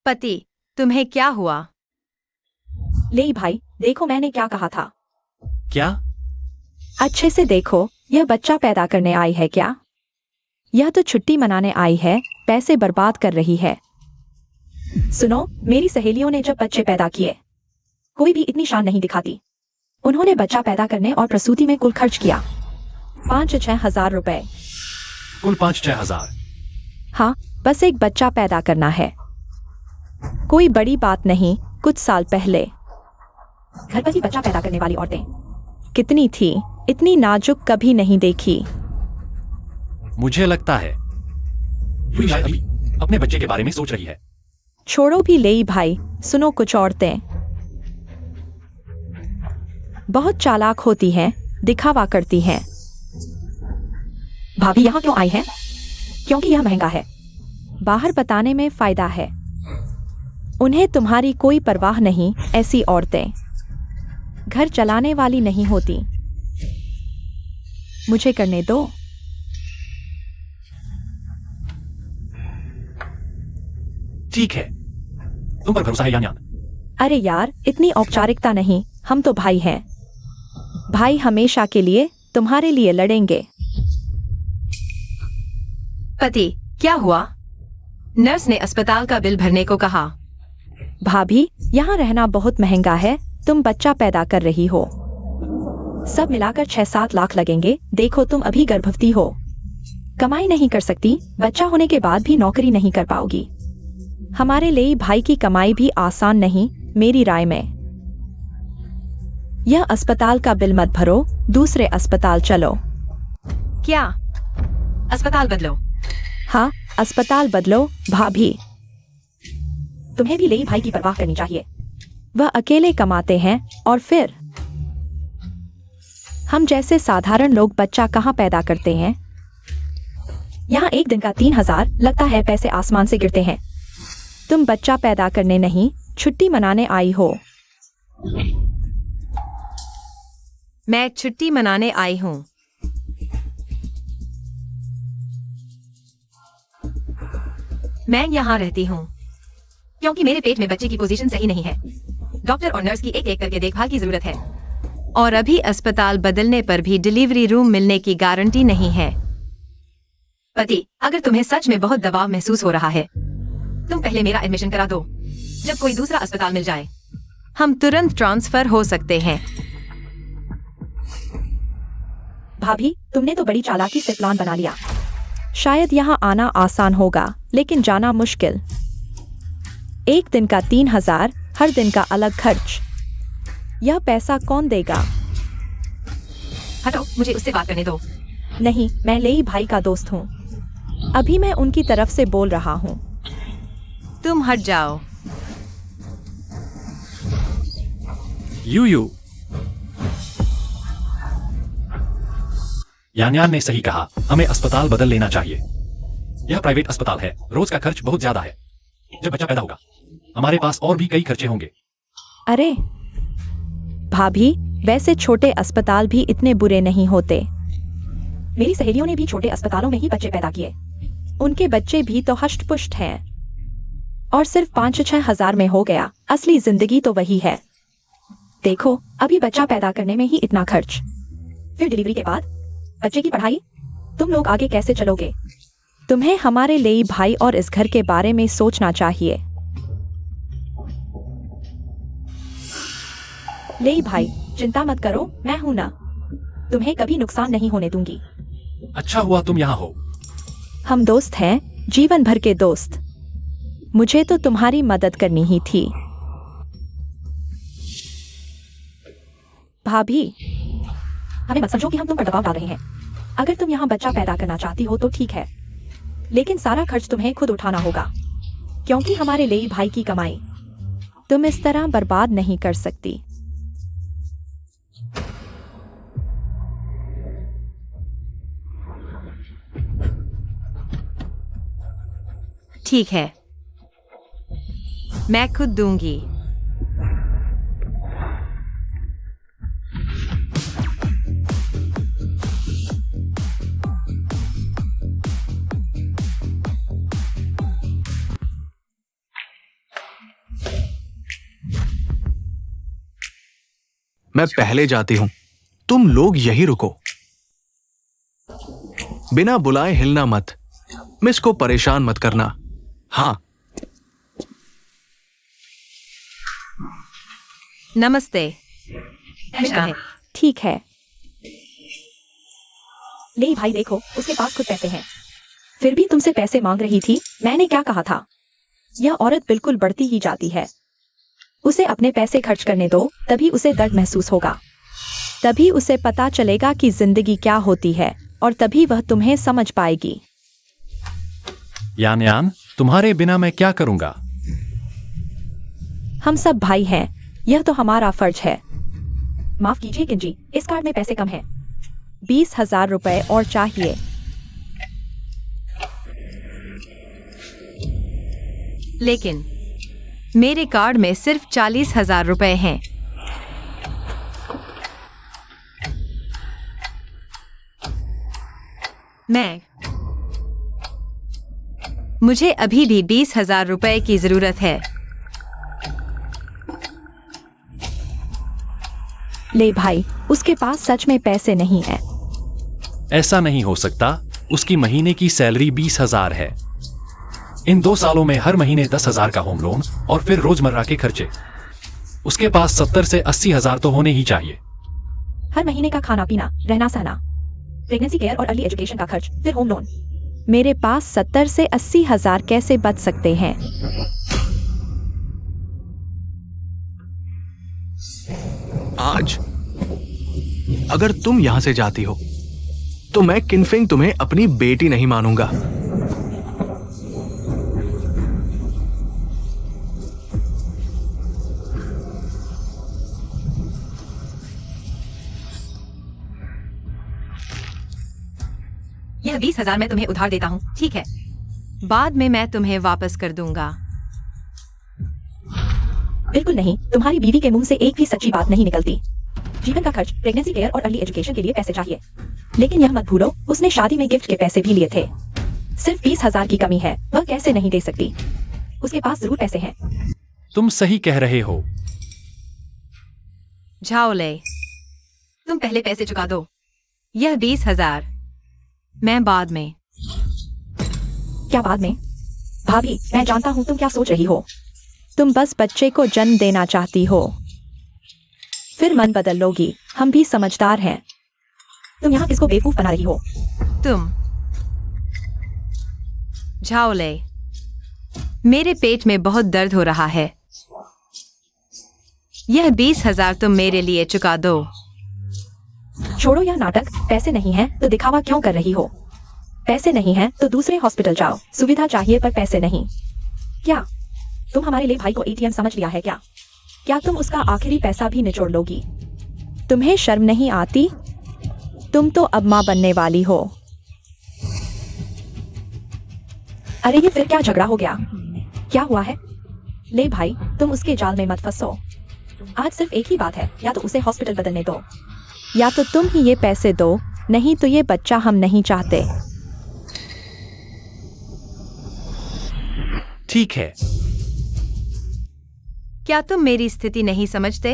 पति, तुम्हें क्या हुआ? ले भाई, देखो मैंने क्या कहा था। क्या? अच्छे से देखो, यह बच्चा पैदा करने आई है क्या? यह तो छुट्टी मनाने आई है, पैसे बर्बाद कर रही है। सुनो, मेरी सहेलियों ने जब बच्चे पैदा किए, कोई भी इतनी शान नहीं दिखाती। उन्होंने बच्चा पैदा करने और प्रसूति में कुल खर्च किया 5-6 हजार रुपए। कुल 5-6 हजार? हाँ, बस एक बच्चा पैदा करना है, कोई बड़ी बात नहीं। कुछ साल पहले घर पर ही बच्चा पैदा करने वाली औरतें कितनी थी, इतनी नाजुक कभी नहीं देखी। मुझे लगता है ये शायद अभी अपने बच्चे के बारे में सोच रही है। छोड़ो भी ले भाई, सुनो, कुछ औरतें बहुत चालाक होती हैं, दिखावा करती हैं। भाभी यहाँ क्यों आई है? क्योंकि यह महंगा है। बाहर बताने में फायदा है, उन्हें तुम्हारी कोई परवाह नहीं। ऐसी औरतें घर चलाने वाली नहीं होती। मुझे करने दो। ठीक है, तुम पर भरोसा है यान्यान। अरे यार, इतनी औपचारिकता नहीं, हम तो भाई हैं। भाई हमेशा के लिए तुम्हारे लिए लड़ेंगे। पति, क्या हुआ? नर्स ने अस्पताल का बिल भरने को कहा। भाभी, यहाँ रहना बहुत महंगा है, तुम बच्चा पैदा कर रही हो, सब मिलाकर 6-7 लाख लगेंगे। देखो, तुम अभी गर्भवती हो, कमाई नहीं कर सकती, बच्चा होने के बाद भी नौकरी नहीं कर पाओगी। हमारे लिए भाई की कमाई भी आसान नहीं, मेरी राय में। यह अस्पताल का बिल मत भरो, दूसरे अस्पताल चलो। क्या? अस्पताल बदलो? हाँ, अस्पताल बदलो। भाभी, तुम्हें भी ले भाई की परवाह करनी चाहिए। वह अकेले कमाते हैं और फिर हम जैसे साधारण लोग बच्चा कहाँ पैदा करते हैं? यहाँ एक दिन का 3,000 लगता है, पैसे आसमान से गिरते हैं। तुम बच्चा पैदा करने नहीं, छुट्टी मनाने आई हो। मैं छुट्टी मनाने आई हूँ। मैं यहाँ रहती हूँ क्योंकि मेरे पेट में बच्चे की पोजीशन सही नहीं है। डॉक्टर और नर्स की एक एक करके देखभाल की जरूरत है। और अभी अस्पताल बदलने पर भी डिलीवरी रूम मिलने की गारंटी नहीं है। पति, अगर तुम्हें सच में बहुत दबाव महसूस हो रहा है, तुम पहले मेरा एडमिशन करा दो। जब कोई दूसरा अस्पताल मिल जाए, हम तुरंत ट्रांसफर हो सकते हैं। भाभी, तुमने तो बड़ी चालाकी से प्लान बना लिया। शायद यहाँ आना आसान होगा, लेकिन जाना मुश्किल। एक दिन का 3,000, हर दिन का अलग खर्च। यह पैसा कौन देगा? हटो, मुझे उससे बात करने दो। नहीं, मैं लेई भाई का दोस्त हूँ, अभी मैं उनकी तरफ से बोल रहा हूँ। तुम हट जाओ। यू यान्यान ने सही कहा, हमें अस्पताल बदल लेना चाहिए। यह प्राइवेट अस्पताल है, रोज का खर्च बहुत ज्यादा है। जब बच्चा पैदा होगा, हमारे पास और भी कई खर्चे होंगे। अरे भाभी, वैसे छोटे अस्पताल भी इतने बुरे नहीं होते। मेरी सहेलियों ने भी छोटे अस्पतालों में ही बच्चे पैदा किए, उनके बच्चे भी तो हष्ट पुष्ट हैं। और सिर्फ 5-6 हजार में हो गया। असली जिंदगी तो वही है। देखो, अभी बच्चा पैदा करने में ही इतना खर्च, फिर डिलीवरी के बाद बच्चे की पढ़ाई, तुम लोग आगे कैसे चलोगे? तुम्हें हमारे लिए भाई और इस घर के बारे में सोचना चाहिए। ले भाई, चिंता मत करो, मैं हूं ना, तुम्हें कभी नुकसान नहीं होने दूंगी। अच्छा हुआ तुम यहाँ हो। हम दोस्त हैं, जीवन भर के दोस्त। मुझे तो तुम्हारी मदद करनी ही थी। भाभी, हमें मत समझो कि हम तुम पर दबाव डाल रहे हैं। अगर तुम यहाँ बच्चा पैदा करना चाहती हो तो ठीक है, लेकिन सारा खर्च तुम्हें खुद उठाना होगा, क्योंकि हमारे लिए भाई की कमाई तुम इस तरह बर्बाद नहीं कर सकती। ठीक है, मैं खुद दूंगी। मैं पहले जाती हूं, तुम लोग यही रुको। बिना बुलाए हिलना मत, मिस को परेशान मत करना। हाँ, नमस्ते। ऐसा है। ठीक है। ले भाई देखो, उसके पास खुद पैसे हैं, फिर भी तुमसे पैसे मांग रही थी। मैंने क्या कहा था? यह औरत बिल्कुल बढ़ती ही जाती है। उसे अपने पैसे खर्च करने दो, तभी उसे दर्द महसूस होगा, तभी उसे पता चलेगा कि जिंदगी क्या होती है, और तभी वह तुम्हें समझ पाएगी। यान, तुम्हारे बिना मैं क्या करूंगा? हम सब भाई हैं, यह तो हमारा फर्ज है। माफ कीजिए किंजी, इस कार्ड में पैसे कम हैं। 20,000 रुपए और चाहिए। लेकिन मेरे कार्ड में सिर्फ 40,000 रुपए हैं। मुझे अभी भी 20,000 रुपए की जरूरत है। ले भाई, उसके पास सच में पैसे नहीं है। ऐसा नहीं हो सकता, उसकी महीने की सैलरी 20,000 है। इन 2 सालों में हर महीने 10,000 का होम लोन और फिर रोजमर्रा के खर्चे। उसके पास 70 से 80,000 तो होने ही चाहिए। हर महीने का खाना पीना, रहना सहना, प्रेगनेंसी केयर और अर्ली एजुकेशन का खर्च, फिर होम लोन। मेरे पास 70 से 80,000 कैसे बच सकते हैं? आज अगर तुम यहां से जाती हो तो मैं किनफिंग तुम्हें अपनी बेटी नहीं मानूंगा। यह 20,000 मैं तुम्हें उधार देता हूँ, ठीक है? बाद में मैं तुम्हें वापस कर दूंगा। बिल्कुल नहीं, तुम्हारी बीवी के मुंह से एक भी सच्ची बात नहीं निकलती। जीवन का खर्च, प्रेगनेंसी केयर और अर्ली एजुकेशन के लिए पैसे चाहिए। लेकिन यह मत भूलो, उसने शादी में गिफ्ट के पैसे भी लिए थे। सिर्फ 20,000 की कमी है, वह कैसे नहीं दे सकती? उसके पास जरूर पैसे हैं। तुम सही कह रहे हो। झाओले, तुम पहले पैसे चुका दो। यह 20,000 मैं बाद में। क्या बाद में? भाभी, मैं जानता हूँ तुम क्या सोच रही हो। तुम बस बच्चे को जन्म देना चाहती हो, फिर मन बदल लोगी। हम भी समझदार हैं। तुम यहाँ किसको बेवकूफ बना रही हो? तुम। झाओले, मेरे पेट में बहुत दर्द हो रहा है। यह 20,000 तुम मेरे लिए चुका दो। छोड़ो यह नाटक। पैसे नहीं है तो दिखावा क्यों कर रही हो? पैसे नहीं है तो दूसरे हॉस्पिटल जाओ। सुविधा चाहिए पर पैसे नहीं। क्या तुम हमारे लिए भाई को एटीएम समझ लिया है क्या? क्या तुम उसका आखिरी पैसा भी निचोड़ लोगी? तुम्हें शर्म नहीं आती? तुम तो अब मां बनने वाली हो। अरे ये फिर क्या झगड़ा हो गया? क्या हुआ है? ले भाई, तुम उसके जाल में मत फंसो। आज सिर्फ एक ही बात है, या तो उसे हॉस्पिटल बदलने दो, या तो तुम ही ये पैसे दो, नहीं तो ये बच्चा हम नहीं चाहते। ठीक है। क्या तुम मेरी स्थिति नहीं समझते?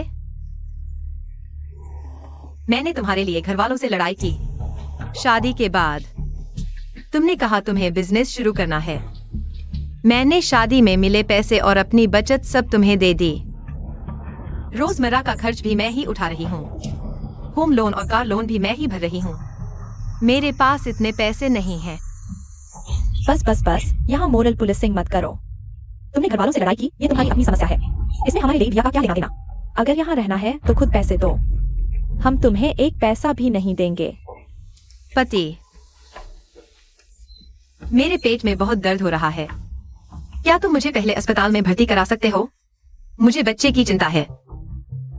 मैंने तुम्हारे लिए घर वालों से लड़ाई की। शादी के बाद तुमने कहा तुम्हें बिजनेस शुरू करना है। मैंने शादी में मिले पैसे और अपनी बचत सब तुम्हें दे दी। रोजमर्रा का खर्च भी मैं ही उठा रही हूँ। होम लोन और कार लोन भी मैं ही भर रही हूँ। मेरे पास इतने पैसे नहीं हैं। बस बस बस, यहाँ मोरल पुलिसिंग मत करो। तुमने घर वालों से लड़ाई की, ये तुम्हारी अपनी समस्या है। इसमें हमारे लिए भैया का क्या लेना देना? अगर यहाँ रहना है तो खुद पैसे दो। हम तुम्हें एक पैसा भी नहीं देंगे। पति, मेरे पेट में बहुत दर्द हो रहा है। क्या तुम मुझे पहले अस्पताल में भर्ती करा सकते हो? मुझे बच्चे की चिंता है।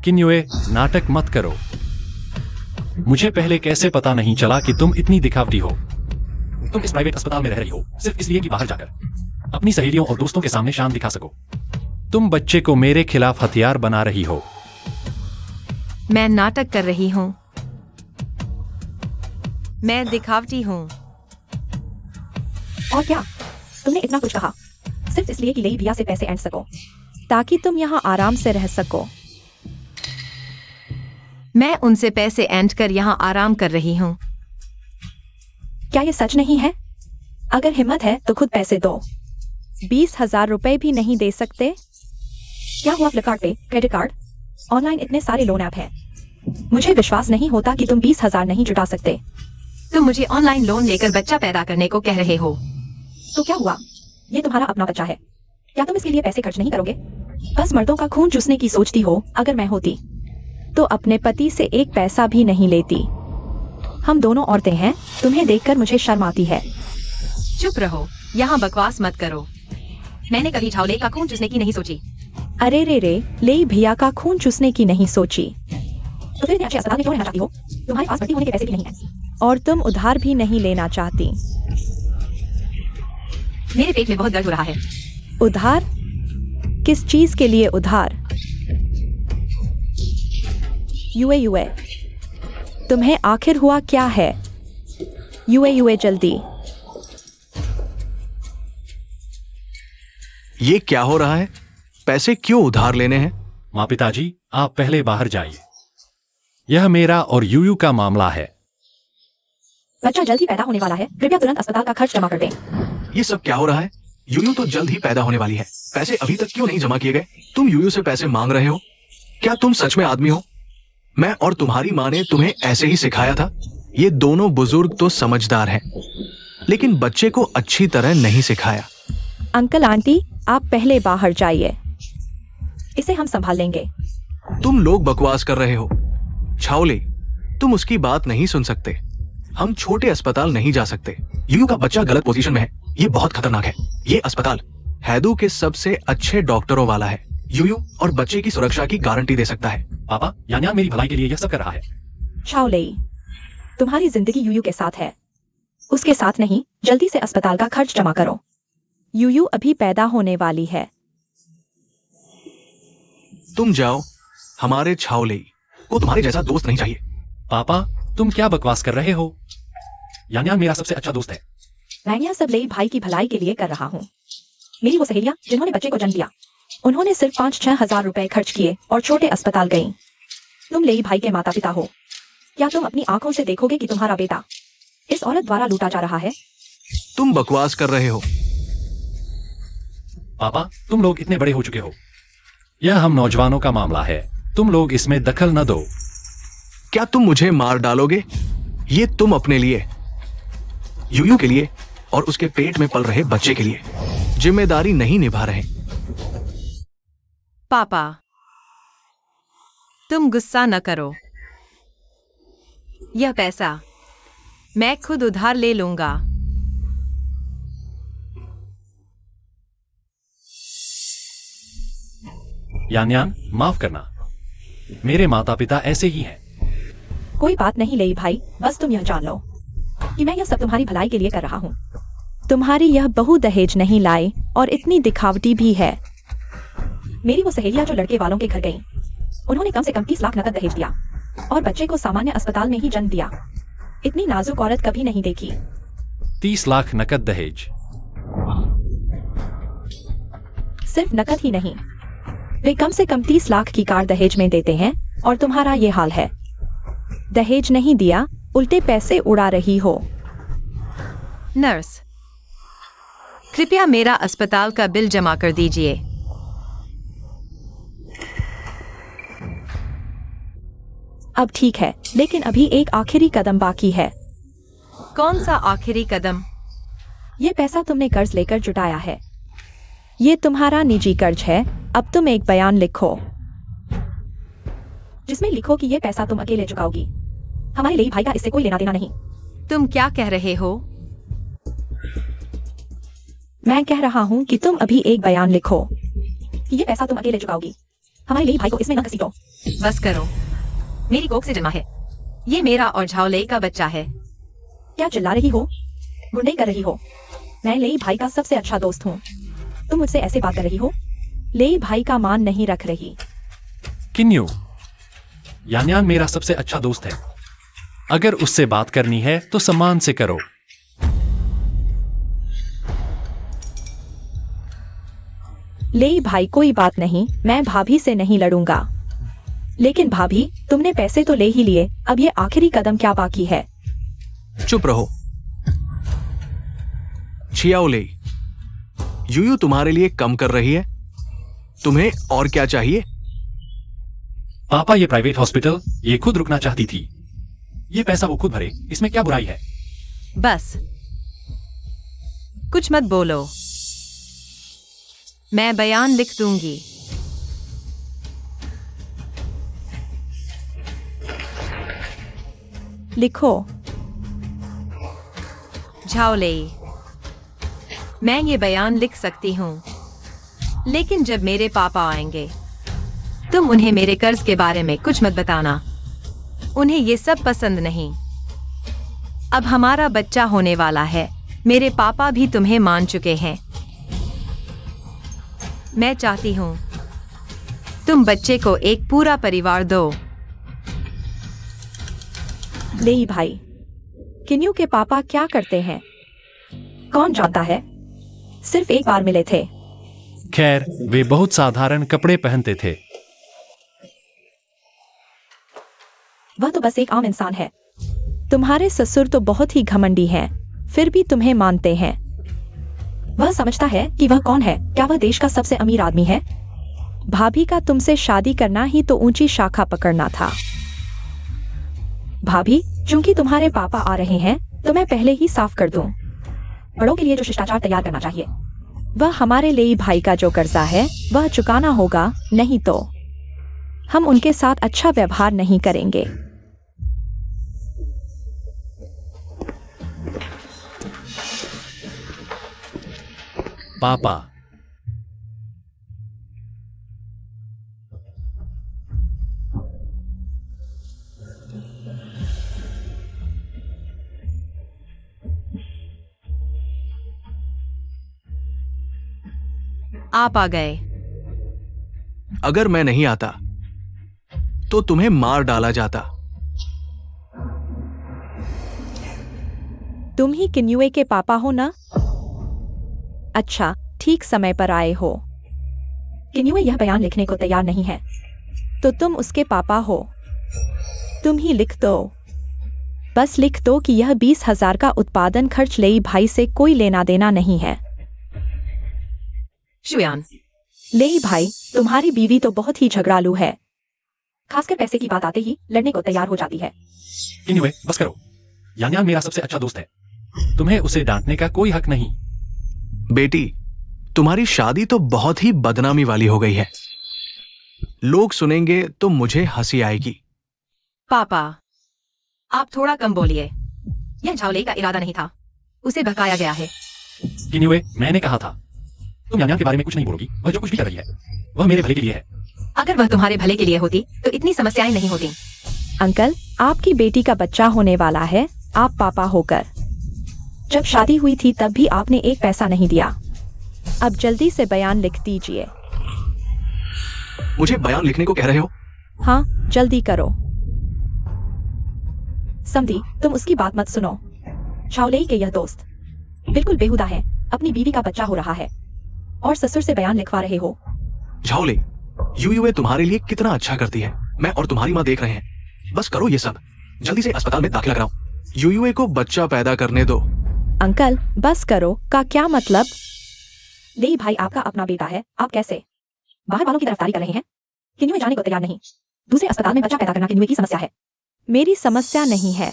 किन्युए, नाटक मत करो। मुझे पहले कैसे पता नहीं चला कि तुम इतनी दिखावटी हो? तुम इस प्राइवेट अस्पताल में रह रही हो सिर्फ इसलिए कि बाहर जाकर अपनी सहेलियों और दोस्तों के सामने शान दिखा सको। तुम बच्चे को मेरे खिलाफ हथियार बना रही हो। मैं नाटक कर रही हूँ। मैं दिखावटी हूँ। और क्या? तुमने इतना कुछ कहा सिर्फ इसलिए कि लेई भैया से पैसे ऐंठ सको, ताकि तुम यहाँ आराम से रह सको। मैं उनसे पैसे एंड कर यहाँ आराम कर रही हूँ। क्या ये सच नहीं है? अगर हिम्मत है तो खुद पैसे दो। 20,000 रुपए भी नहीं दे सकते? क्या हुआ फ्लिपकार्ट पे क्रेडिट कार्ड? ऑनलाइन इतने सारे लोन ऐप हैं। मुझे विश्वास नहीं होता कि तुम 20,000 नहीं जुटा सकते। तुम मुझे ऑनलाइन लोन लेकर बच्चा पैदा करने को कह रहे हो। तो क्या हुआ? ये तुम्हारा अपना बच्चा है। क्या तुम इसके लिए पैसे खर्च नहीं करोगे? बस मर्दों का खून चूसने की सोचती हो। अगर मैं होती तो अपने पति से एक पैसा भी नहीं लेती। हम दोनों औरतें हैं, तुम्हें देखकर मुझे शर्म आती है। चुप रहो, यहाँ बकवास मत करो। मैंने कभी झावले का खून चूसने की नहीं सोची। अरे रे, ले भैया का खून चूसने की नहीं सोची। तो फिर अच्छे अस्पताल में क्यों रहना चाहती हो? तुम्हारे पास भर्ती होने के पैसे भी नहीं है और तुम उधार भी नहीं लेना चाहती। मेरे पेट में बहुत दर्द हो रहा है। उधार? किस चीज के लिए उधार? यूए तुम्हें आखिर हुआ क्या है? यूए जल्दी। ये क्या हो रहा है? पैसे क्यों उधार लेने हैं? माँ पिताजी, आप पहले बाहर जाइए। यह मेरा और यूयू का मामला है। बच्चा जल्द ही पैदा होने वाला है, कृपया तुरंत अस्पताल का खर्च जमा कर दें। ये सब क्या हो रहा है? यूयू तो जल्द ही पैदा होने वाली है। पैसे अभी तक क्यों नहीं जमा किए गए? तुम यूयू से पैसे मांग रहे हो? क्या तुम सच में आदमी हो? मैं और तुम्हारी माँ ने तुम्हें ऐसे ही सिखाया था। ये दोनों बुजुर्ग तो समझदार हैं, लेकिन बच्चे को अच्छी तरह नहीं सिखाया। अंकल आंटी, आप पहले बाहर जाइए, इसे हम संभाल लेंगे। तुम लोग बकवास कर रहे हो। छाओले, तुम उसकी बात नहीं सुन सकते। हम छोटे अस्पताल नहीं जा सकते। यूयू का बच्चा गलत पोजीशन में है। ये बहुत खतरनाक है। ये अस्पताल हैदू के सबसे अच्छे डॉक्टरों वाला है। यूयू और बच्चे की सुरक्षा की गारंटी दे सकता है। पापा, यान मेरी भलाई के लिए यह सब कर रहा है। शाओलेई, तुम्हारी जिंदगी यूयू के साथ है, उसके साथ नहीं। जल्दी से अस्पताल का खर्च जमा करो। यूयू अभी पैदा होने वाली है। तुम जाओ। हमारे छाओलेई को तुम्हारे जैसा दोस्त नहीं चाहिए। पापा, तुम क्या बकवास कर रहे हो? यान मेरा सबसे अच्छा दोस्त है। मैं यह सब लेई भाई की भलाई के लिए कर रहा हूँ। मेरी वो सहेलियां जिन्होंने बच्चे को जन्म दिया, उन्होंने सिर्फ 5-6 हजार रुपए खर्च किए और छोटे अस्पताल गईं। तुम लेई भाई के माता पिता हो। क्या तुम अपनी आंखों से देखोगे कि तुम्हारा बेटा इस औरत द्वारा लूटा जा रहा है? तुम बकवास कर रहे हो। पापा, तुम लोग इतने बड़े हो चुके हो। यह हम नौजवानों का मामला है। तुम लोग इसमें दखल न दो। क्या तुम मुझे मार डालोगे? ये तुम अपने लिए, यूयू के लिए और उसके पेट में पल रहे बच्चे के लिए जिम्मेदारी नहीं निभा रहे। पापा, तुम गुस्सा न करो। यह पैसा मैं खुद उधार ले लूंगा। यान, माफ करना। मेरे माता पिता ऐसे ही हैं। कोई बात नहीं लेई भाई, बस तुम यह जान लो कि मैं यह सब तुम्हारी भलाई के लिए कर रहा हूँ। तुम्हारी यह बहू दहेज नहीं लाई और इतनी दिखावटी भी है। मेरी वो सहेलियां जो लड़के वालों के घर गईं, उन्होंने कम से कम 30 लाख नकद दहेज दिया और बच्चे को सामान्य अस्पताल में ही जन्म दिया। इतनी नाजुक औरत कभी नहीं देखी। 30 लाख नकद दहेज? सिर्फ नकद ही नहीं, वे कम से कम 30 लाख की कार दहेज में देते हैं और तुम्हारा ये हाल है। दहेज नहीं दिया, उल्टे पैसे उड़ा रही हो। नर्स, कृपया मेरा अस्पताल का बिल जमा कर दीजिए। अब ठीक है, लेकिन अभी एक आखिरी कदम बाकी है। कौन सा आखिरी कदम? ये पैसा तुमने कर्ज लेकर जुटाया है। ये तुम्हारा निजी कर्ज है। अब तुम एक बयान लिखो जिसमें लिखो कि ये पैसा तुम अकेले चुकाओगी। हमारे लेई भाई का इससे कोई लेना देना नहीं। तुम क्या कह रहे हो? मैं कह रहा हूँ कि तुम अभी एक बयान लिखो कि ये पैसा तुम अकेले चुकाओगी। हमारे लेई भाई को इसमें न घसीटो। बस करो, मेरी कोख से जन्मा है। ये मेरा और झाओले का बच्चा है। क्या चिल्ला रही हो? गुंडे कर रही हो? मैं लेई भाई का सबसे अच्छा दोस्त हूँ। तुम मुझसे ऐसे बात कर रही हो? लेई भाई का मान नहीं रख रही। किन्यू, यान मेरा सबसे अच्छा दोस्त है। अगर उससे बात करनी है तो सम्मान से करो। लेई भाई, कोई बात नहीं, मैं भाभी से नहीं लड़ूंगा। लेकिन भाभी, तुमने पैसे तो ले ही लिए, अब ये आखिरी कदम क्या बाकी है? चुप रहो। छियाओले, यूयू तुम्हारे लिए कम कर रही है। तुम्हें और क्या चाहिए? पापा, ये प्राइवेट हॉस्पिटल ये खुद रुकना चाहती थी। ये पैसा वो खुद भरे, इसमें क्या बुराई है? बस कुछ मत बोलो, मैं बयान लिख दूंगी। लिखो। झाओलेई, मैं ये बयान लिख सकती हूँ, लेकिन जब मेरे पापा आएंगे तुम उन्हें मेरे कर्ज के बारे में कुछ मत बताना। उन्हें ये सब पसंद नहीं। अब हमारा बच्चा होने वाला है, मेरे पापा भी तुम्हें मान चुके हैं। मैं चाहती हूँ तुम बच्चे को एक पूरा परिवार दो। लेई भाई, किन्यू के पापा क्या करते हैं? कौन जानता है? सिर्फ एक बार मिले थे। खैर, वे बहुत साधारण कपड़े पहनते थे। वह तो बस एक आम इंसान है। तुम्हारे ससुर तो बहुत ही घमंडी हैं, फिर भी तुम्हें मानते हैं। वह समझता है कि वह कौन है। क्या वह देश का सबसे अमीर आदमी है? भाभी का तुमसे शादी करना ही तो ऊंची शाखा पकड़ना था। भाभी, चूंकि तुम्हारे पापा आ रहे हैं तो मैं पहले ही साफ कर दूं। बड़ों के लिए जो शिष्टाचार तैयार करना चाहिए, वह हमारे लेई भाई का जो कर्जा है वह चुकाना होगा, नहीं तो हम उनके साथ अच्छा व्यवहार नहीं करेंगे। पापा, आप आ गए। अगर मैं नहीं आता तो तुम्हें मार डाला जाता। तुम ही किन्युए के पापा हो ना? अच्छा, ठीक समय पर आए हो। किन्युए यह बयान लिखने को तैयार नहीं है, तो तुम उसके पापा हो। तुम ही लिख दो। बस लिख दो कि यह 20,000 का उत्पादन खर्च लेई भाई से कोई लेना देना नहीं है। शुयान, लेई भाई, तुम्हारी बीवी तो बहुत ही झगड़ालू है। खासकर पैसे की बात आते ही लड़ने को तैयार हो जाती है। एनीवे, बस करो। यांग मेरा सबसे अच्छा दोस्त है। तुम्हें उसे डांटने का कोई हक नहीं। बेटी, तुम्हारी शादी तो बहुत ही बदनामी वाली हो गई है। लोग सुनेंगे तो मुझे हंसी आएगी। पापा, आप थोड़ा कम बोलिए। यह झाओलेई का इरादा नहीं था, उसे बहकाया गया है। एनीवे, मैंने कहा था तुम यांग के बारे में कुछ नहीं बोलोगी। वह जो कुछ भी कर रही है वह मेरे भले के लिए है। अगर वह तुम्हारे भले के लिए होती तो इतनी समस्याएं नहीं होती। अंकल, आपकी बेटी का बच्चा होने वाला है, आप पापा होकर। जब शादी हुई थी तब भी आपने एक पैसा नहीं दिया। अब जल्दी से बयान लिख दीजिए। मुझे बयान लिखने को कह रहे हो? हाँ, जल्दी करो। समधी, तुम उसकी बात मत सुनो। झाओलेई के यह दोस्त बिल्कुल बेहुदा है। अपनी बीवी का बच्चा हो रहा है और ससुर से बयान लिखवा रहे हो। झाओले, यूयूए तुम्हारे लिए कितना अच्छा करती है। मैं और तुम्हारी माँ देख रहे हैं। बस करो ये सब। जल्दी से अस्पताल में दाखिला कराओ। यूयूए को बच्चा पैदा करने दो। अंकल, बस करो का क्या मतलब? लेई भाई आपका अपना बेटा है, आप कैसे बाहर वालों की तरफदारी कर रहे हैं? किन्युए जाने को तैयार नहीं। दूसरे अस्पताल में बच्चा पैदा करना किन्युए की समस्या है, मेरी समस्या नहीं है।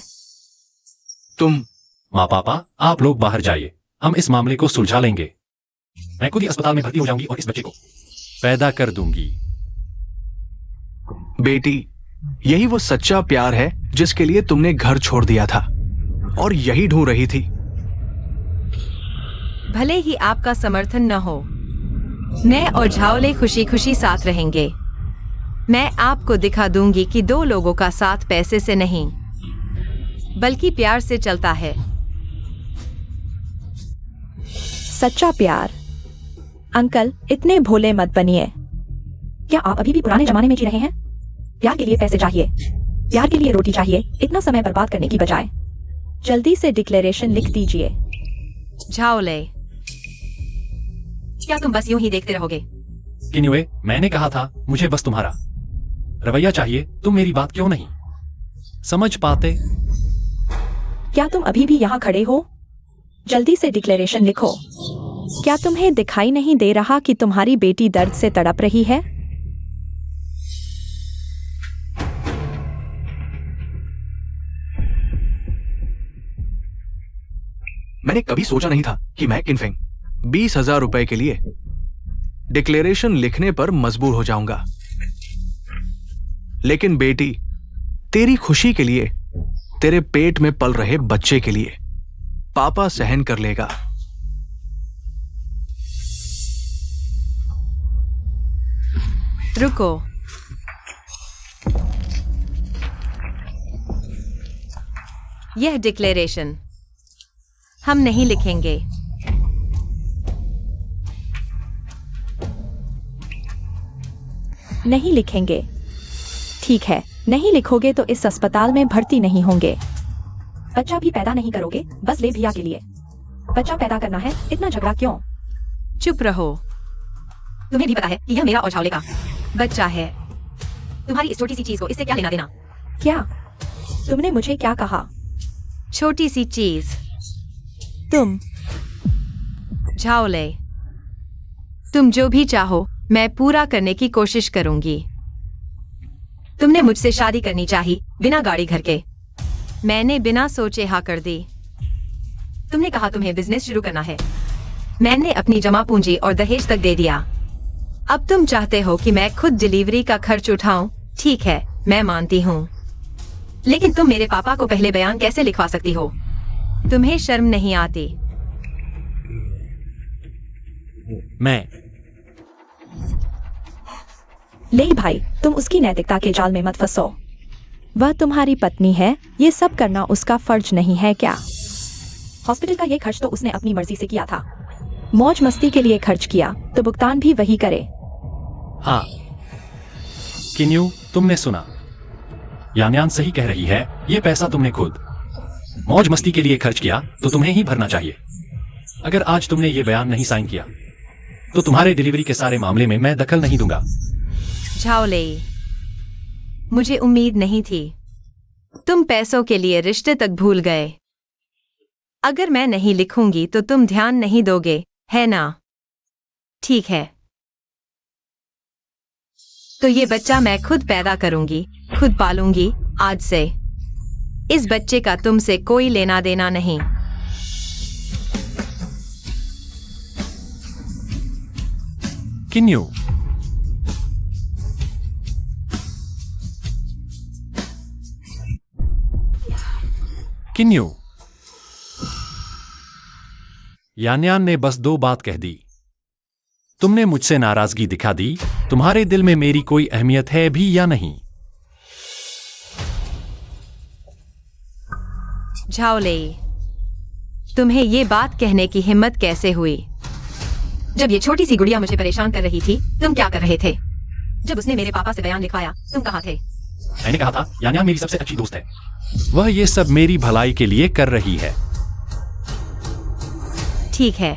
तुम माँ पापा, आप लोग बाहर जाइए, हम इस मामले को सुलझा लेंगे। मैं खुद ही अस्पताल में भर्ती हो जाऊंगी और इस बच्चे को पैदा कर दूंगी। बेटी, यही वो सच्चा प्यार है जिसके लिए तुमने घर छोड़ दिया था और यही ढूंढ रही थी। भले ही आपका समर्थन न हो, मैं और झाओलेई खुशी खुशी साथ रहेंगे। मैं आपको दिखा दूंगी कि दो लोगों का साथ पैसे से नहीं बल्कि प्यार से चलता है। सच्चा प्यार। अंकल, इतने भोले मत बनिए। क्या आप अभी भी पुराने जमाने में जी रहे हैं? प्यार के लिए पैसे चाहिए, प्यार के लिए रोटी चाहिए। इतना समय बर्बाद करने की बजाय जल्दी से डिक्लेरेशन लिख दीजिए। झाओलेई, क्या तुम बस यूं ही देखते रहोगे? एनीवे, मैंने कहा था मुझे बस तुम्हारा रवैया चाहिए, तुम मेरी बात क्यों नहीं समझ पाते? क्या तुम अभी भी यहाँ खड़े हो? जल्दी से डिक्लेरेशन लिखो। क्या तुम्हें दिखाई नहीं दे रहा कि तुम्हारी बेटी दर्द से तड़प रही है? मैंने कभी सोचा नहीं था कि मैं किनफेंग 20,000 रुपए के लिए डिक्लेरेशन लिखने पर मजबूर हो जाऊंगा। लेकिन बेटी, तेरी खुशी के लिए, तेरे पेट में पल रहे बच्चे के लिए पापा सहन कर लेगा। रुको। यह डिक्लेरेशन हम नहीं लिखेंगे। नहीं लिखेंगे? ठीक है, नहीं लिखोगे तो इस अस्पताल में भर्ती नहीं होंगे। बच्चा भी पैदा नहीं करोगे, बस ले भैया के लिए। बच्चा पैदा करना है, इतना झगड़ा क्यों? चुप रहो। तुम्हें भी पता है कि यह मेरा और झावले का बच्चा है। तुम्हारी इस छोटी सी चीज को इससे क्या लेना देना? क्या? तुमने मुझे क्या कहा? छोटी सी चीज। तुम झावले, तुम जो भी चाहो मैं पूरा करने की कोशिश करूंगी। तुमने मुझसे शादी करनी चाहिए बिना गाड़ी घर के। मैंने बिना सोचे हाँ कर दी। तुमने कहा तुम्हें बिजनेस शुरू करना है। मैंने अपनी जमा पूंजी और दहेज तक दे दिया। अब तुम चाहते हो कि मैं खुद डिलीवरी का खर्च उठाऊं। ठीक है, मैं मानती हूँ, लेकिन तुम मेरे पापा को पहले बयान कैसे लिखवा सकती हो? तुम्हें शर्म नहीं आती? मैं ले भाई, तुम उसकी नैतिकता के जाल में मत फंसो। वह तुम्हारी पत्नी है, ये सब करना उसका फर्ज नहीं है क्या? हॉस्पिटल का ये खर्च तो उसने अपनी मर्जी से किया था। मौज मस्ती के लिए खर्च किया तो भुगतान भी वही करे। हाँ किन्यू, तुमने सुना। यान्यान सही कह रही है। ये पैसा तुमने खुद मौज मस्ती के लिए खर्च किया तो तुम्हें ही भरना चाहिए। अगर आज तुमने ये बयान नहीं साइन किया तो तुम्हारे डिलीवरी के सारे मामले में मैं दखल नहीं दूंगा। झावले, मुझे उम्मीद नहीं थी। तुम पैसों के लिए रिश्ते तक भूल गए। अगर मैं नहीं लिखूंगी तो तुम ध्यान नहीं दोगे, है ना? ठीक है, तो ये बच्चा मैं खुद पैदा करूंगी, खुद पालूंगी। आज से इस बच्चे का तुमसे कोई लेना देना नहीं। किन्यू, किन्यू, यान्यान ने बस 2 बात कह दी। तुमने मुझसे नाराजगी दिखा दी। तुम्हारे दिल में मेरी कोई अहमियत है भी या नहीं? झावले, तुम्हें ये बात कहने की हिम्मत कैसे हुई? जब ये छोटी सी गुड़िया मुझे परेशान कर रही थी, तुम क्या कर रहे थे? जब उसने मेरे पापा से बयान लिखवाया, तुम कहाँ थे? मैंने कहा था यान्यान मेरी सबसे अच्छी दोस्त है। वह ये सब मेरी भलाई के लिए कर रही है। ठीक है,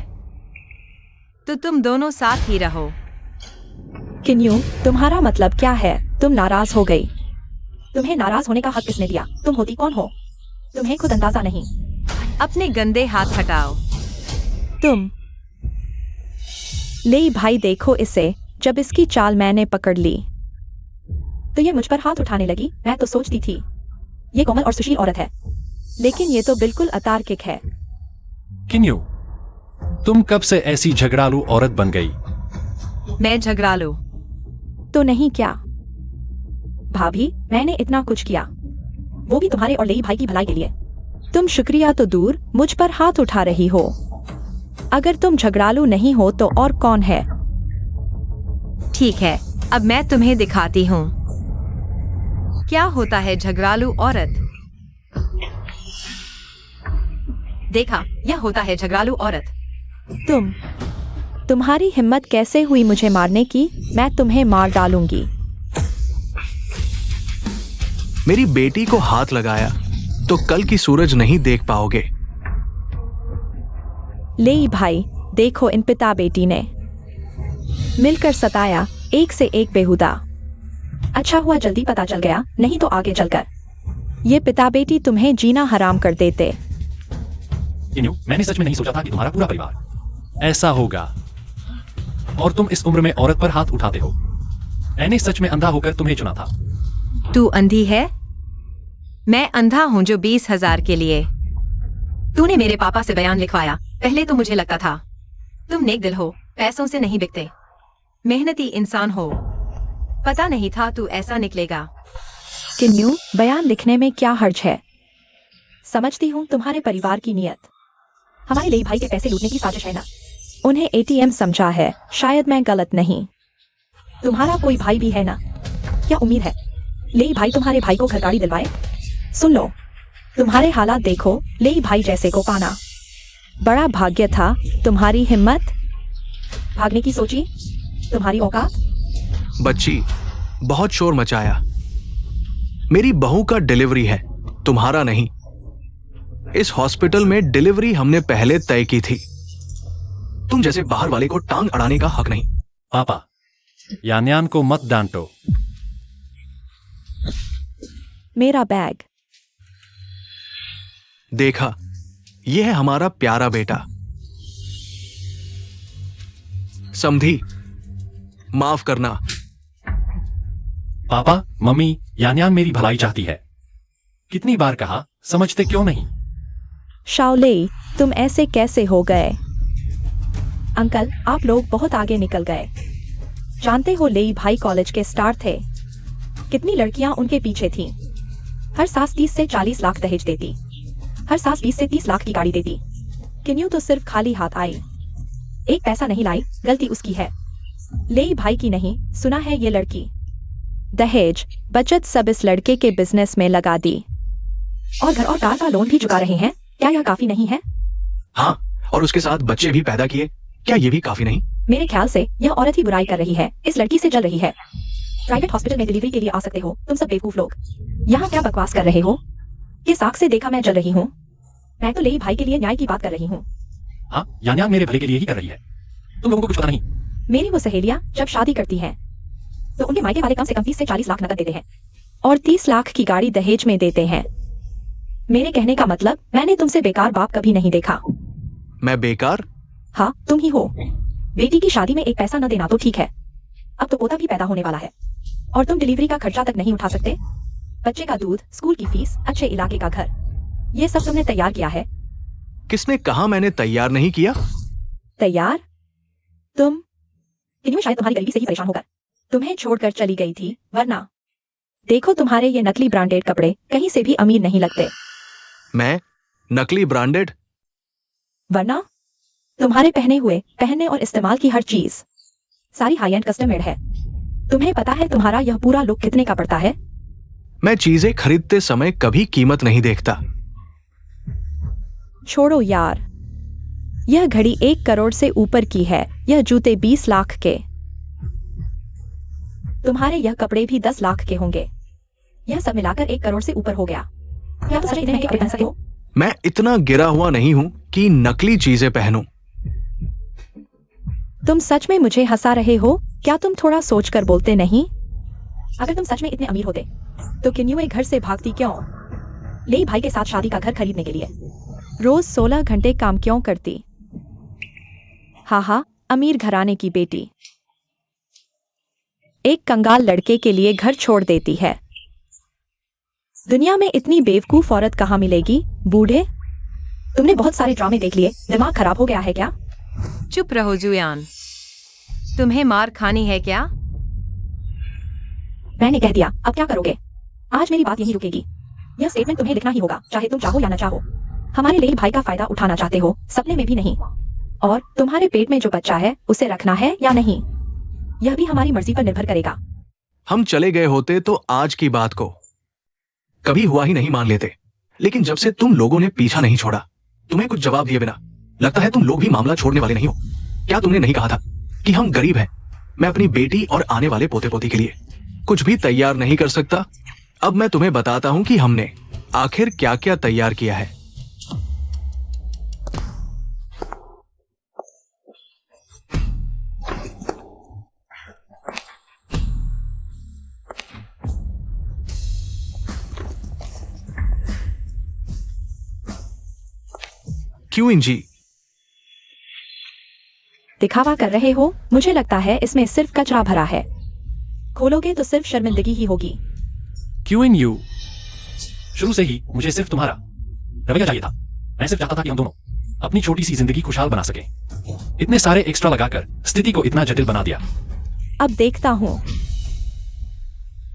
तो तुम दोनों साथ ही रहो। किन्यू, तुम्हारा मतलब क्या है? तुम नाराज हो गई। तुम्हें नाराज होने का हक किसने दिया? तुम होती कौन हो? तुम्हें खुद अंदाजा नहीं। अपने गंदे हाथ हटाओ। तुम ले भाई, देखो इसे। जब इसकी चाल मैंने पकड़ ली तो ये मुझ पर हाथ उठाने लगी। मैं तो सोचती थी ये कोमल और सुशील औरत है, लेकिन ये तो बिल्कुल अतार्किक है। किन्यू, तुम कब से ऐसी झगड़ालू औरत बन गई? मैं झगड़ालू तो नहीं क्या? भाभी, मैंने इतना कुछ किया, वो भी तुम्हारे और लेई भाई की भलाई के लिए। तुम शुक्रिया तो दूर, मुझ पर हाथ उठा रही हो। अगर तुम झगड़ालू नहीं हो तो और कौन है? ठीक है, अब मैं तुम्हें दिखाती हूँ क्या होता है झगड़ालू औरत। देखा, यह होता है झगड़ालू औरत। तुम्हारी हिम्मत कैसे हुई मुझे मारने की? मैं तुम्हें मार डालूंगी। मेरी बेटी को हाथ लगाया तो कल की सूरज नहीं देख पाओगे। ले भाई, देखो इन पिता बेटी ने मिलकर सताया, एक से एक बेहुदा। अच्छा हुआ जल्दी पता चल गया, नहीं तो आगे चलकर ये पिता बेटी तुम्हें जीना हराम कर देते। किन्यू, मैंने सच में नहीं सोचा था कि तुम्हारा पूरा परिवार ऐसा होगा और तुम इस उम्र में औरत पर हाथ उठाते हो। मैंने सच में अंधा होकर तुम्हें चुना था। तू अंधी है? मैं अंधा हूं जो 20,000 के लिए। तूने मेरे पापा से बयान लिखवाया। पहले तो मुझे लगता था तुम नेक दिल हो, पैसों से नहीं बिकते, मेहनती इंसान हो। पता नहीं था तू ऐसा निकलेगा। किन्यू, बयान लिखने में क्या हर्ज है? समझती हूँ तुम्हारे परिवार की नीयत हमारे लेई भाई के पैसे लूटने की साजिश है ना। उन्हें एटीएम समझा है, शायद मैं गलत नहीं। तुम्हारा कोई भाई भी है ना? क्या उम्मीद है लेई भाई तुम्हारे भाई को घर गाड़ी दिलवाए? सुन लो, तुम्हारे हालात देखो, लेई भाई जैसे को पाना बड़ा भाग्य था। तुम्हारी हिम्मत, भागने की सोची, तुम्हारी औकात। बच्ची, बहुत शोर मचाया। मेरी बहू का डिलीवरी है, तुम्हारा नहीं। इस हॉस्पिटल में डिलीवरी हमने पहले तय की थी। तुम जैसे बाहर वाले को टांग अड़ाने का हक नहीं। पापा, यान्यान को मत डांटो। मेरा बैग देखा, यह है हमारा प्यारा बेटा। समझी? माफ करना। पापा, मम्मी, यान्यान मेरी भलाई चाहती है। कितनी बार कहा, समझते क्यों नहीं? शाओलेई, तुम ऐसे कैसे हो गए? अंकल, आप लोग बहुत आगे निकल गए। जानते हो लेई भाई कॉलेज के स्टार थे। कितनी लड़कियां उनके पीछे थीं। हर सास 30 से 40 लाख दहेज देती, हर सास 20 से 30 लाख की गाड़ी देती। किन्यू तो सिर्फ खाली हाथ आई, एक पैसा नहीं लाई। गलती उसकी है, लेई भाई की नहीं। सुना है ये लड़की दहेज बचत सब इस लड़के के बिजनेस में लगा दी और घर और कार का लोन भी चुका रहे हैं। क्या यह काफी नहीं है? हाँ, और उसके साथ बच्चे भी पैदा किए। क्या ये भी काफी नहीं? मेरे ख्याल से यह औरत ही बुराई कर रही है, इस लड़की से जल रही है। प्राइवेट हॉस्पिटल में डिलीवरी के लिए आ सकते हो तुम सब बेवकूफ लोग। यहाँ क्या बकवास कर रहे हो? किस आंख से देखा मैं जल रही हूँ? मैं तो लेई भाई के लिए न्याय की बात कर रही हूँ। हाँ, यान्यान मेरे भले के लिए ही कर रही है। तुम लोगों को कुछ पता नहीं। मेरी वो सहेलियां जब शादी करती हैं तो उनके मायके वाले कम से कम 30 से 40 लाख नकद देते हैं और 30 लाख की गाड़ी दहेज में देते हैं। मेरे कहने का मतलब, मैंने तुमसे बेकार बाप कभी नहीं देखा। मैं बेकार? हाँ, तुम ही हो। बेटी की शादी में एक पैसा न देना तो ठीक है, अब तो पोता भी पैदा होने वाला है और तुम डिलीवरी का खर्चा तक नहीं उठा सकते। बच्चे का दूध, स्कूल की फीस, अच्छे इलाके का घर, ये सब तुमने तैयार किया है। किसने कहा मैंने तैयार नहीं किया? तैयार? तुम किन्यू शायद तुम्हारी गरीबी से ही परेशान होकर तुम्हें छोड़कर चली गई थी, वरना देखो तुम्हारे ये नकली ब्रांडेड कपड़े कहीं से भी अमीर नहीं लगते। मैं नकली ब्रांडेड? वरना तुम्हारे पहनने और इस्तेमाल की हर चीज सारी हाई एंड कस्टम मेड है। तुम्हें पता है तुम्हारा यह पूरा लुक कितने का पड़ता है? मैं चीजें खरीदते समय कभी कीमत नहीं देखता। छोड़ो यार, यह घड़ी 1 करोड़ से ऊपर की है, यह जूते 20 लाख के, तुम्हारे यह कपड़े भी 10 लाख के होंगे। यह सब मिलाकर 1 करोड़ से ऊपर हो गया। क्या तुम सच में इतने महंगे कपड़े पहन सकते हो? मैं इतना गिरा हुआ नहीं हूं कि नकली चीजें पहनूं। तुम सच में मुझे हंसा रहे हो? क्या तुम थोड़ा सोचकर बोलते नहीं? अगर तुम सच में इतने अमीर होते तो किन्यू घर से भागती क्यों? लेई भाई के साथ शादी का घर खरीदने के लिए रोज 16 घंटे काम क्यों करती? हाँ, अमीर घराने की बेटी एक कंगाल लड़के के लिए घर छोड़ देती है। दुनिया में इतनी बेवकूफ औरत कहाँ मिलेगी? बूढ़े, तुमने बहुत सारे ड्रामे देख लिए, दिमाग खराब हो गया है क्या? चुप रहो जुयान, तुम्हें मार खानी है क्या? मैंने कह दिया, अब क्या करोगे? आज मेरी बात यहीं रुकेगी। यह स्टेटमेंट तुम्हें लिखना ही होगा, चाहे तुम चाहो या न चाहो। हमारे लेई भाई का फायदा उठाना चाहते हो, सपने में भी नहीं। और तुम्हारे पेट में जो बच्चा है उसे रखना है या नहीं, यह भी हमारी मर्जी पर निर्भर करेगा। हम चले गए होते तो आज की बात को कभी हुआ ही नहीं मान लेते, लेकिन जब से तुम लोगों ने पीछा नहीं छोड़ा, तुम्हें कुछ जवाब दिए बिना, लगता है तुम लोग भी मामला छोड़ने वाले नहीं हो। क्या तुमने नहीं कहा था कि हम गरीब हैं? मैं अपनी बेटी और आने वाले पोते पोती के लिए कुछ भी तैयार नहीं कर सकता? अब मैं तुम्हें बताता हूं कि हमने आखिर क्या क्या तैयार किया है। क्यों इंजी? दिखावा कर रहे हो? मुझे लगता है इसमें सिर्फ कचरा भरा है। खोलोगे तो सिर्फ शर्मिंदगी ही होगी। क्यों इन यू? शुरू से ही मुझे सिर्फ तुम्हारा रवैया चाहिए था। मैं सिर्फ चाहता था कि हम दोनों अपनी छोटी सी जिंदगी खुशहाल बना सके। इतने सारे एक्स्ट्रा लगाकर स्थिति को इतना जटिल बना दिया। अब देखता हूँ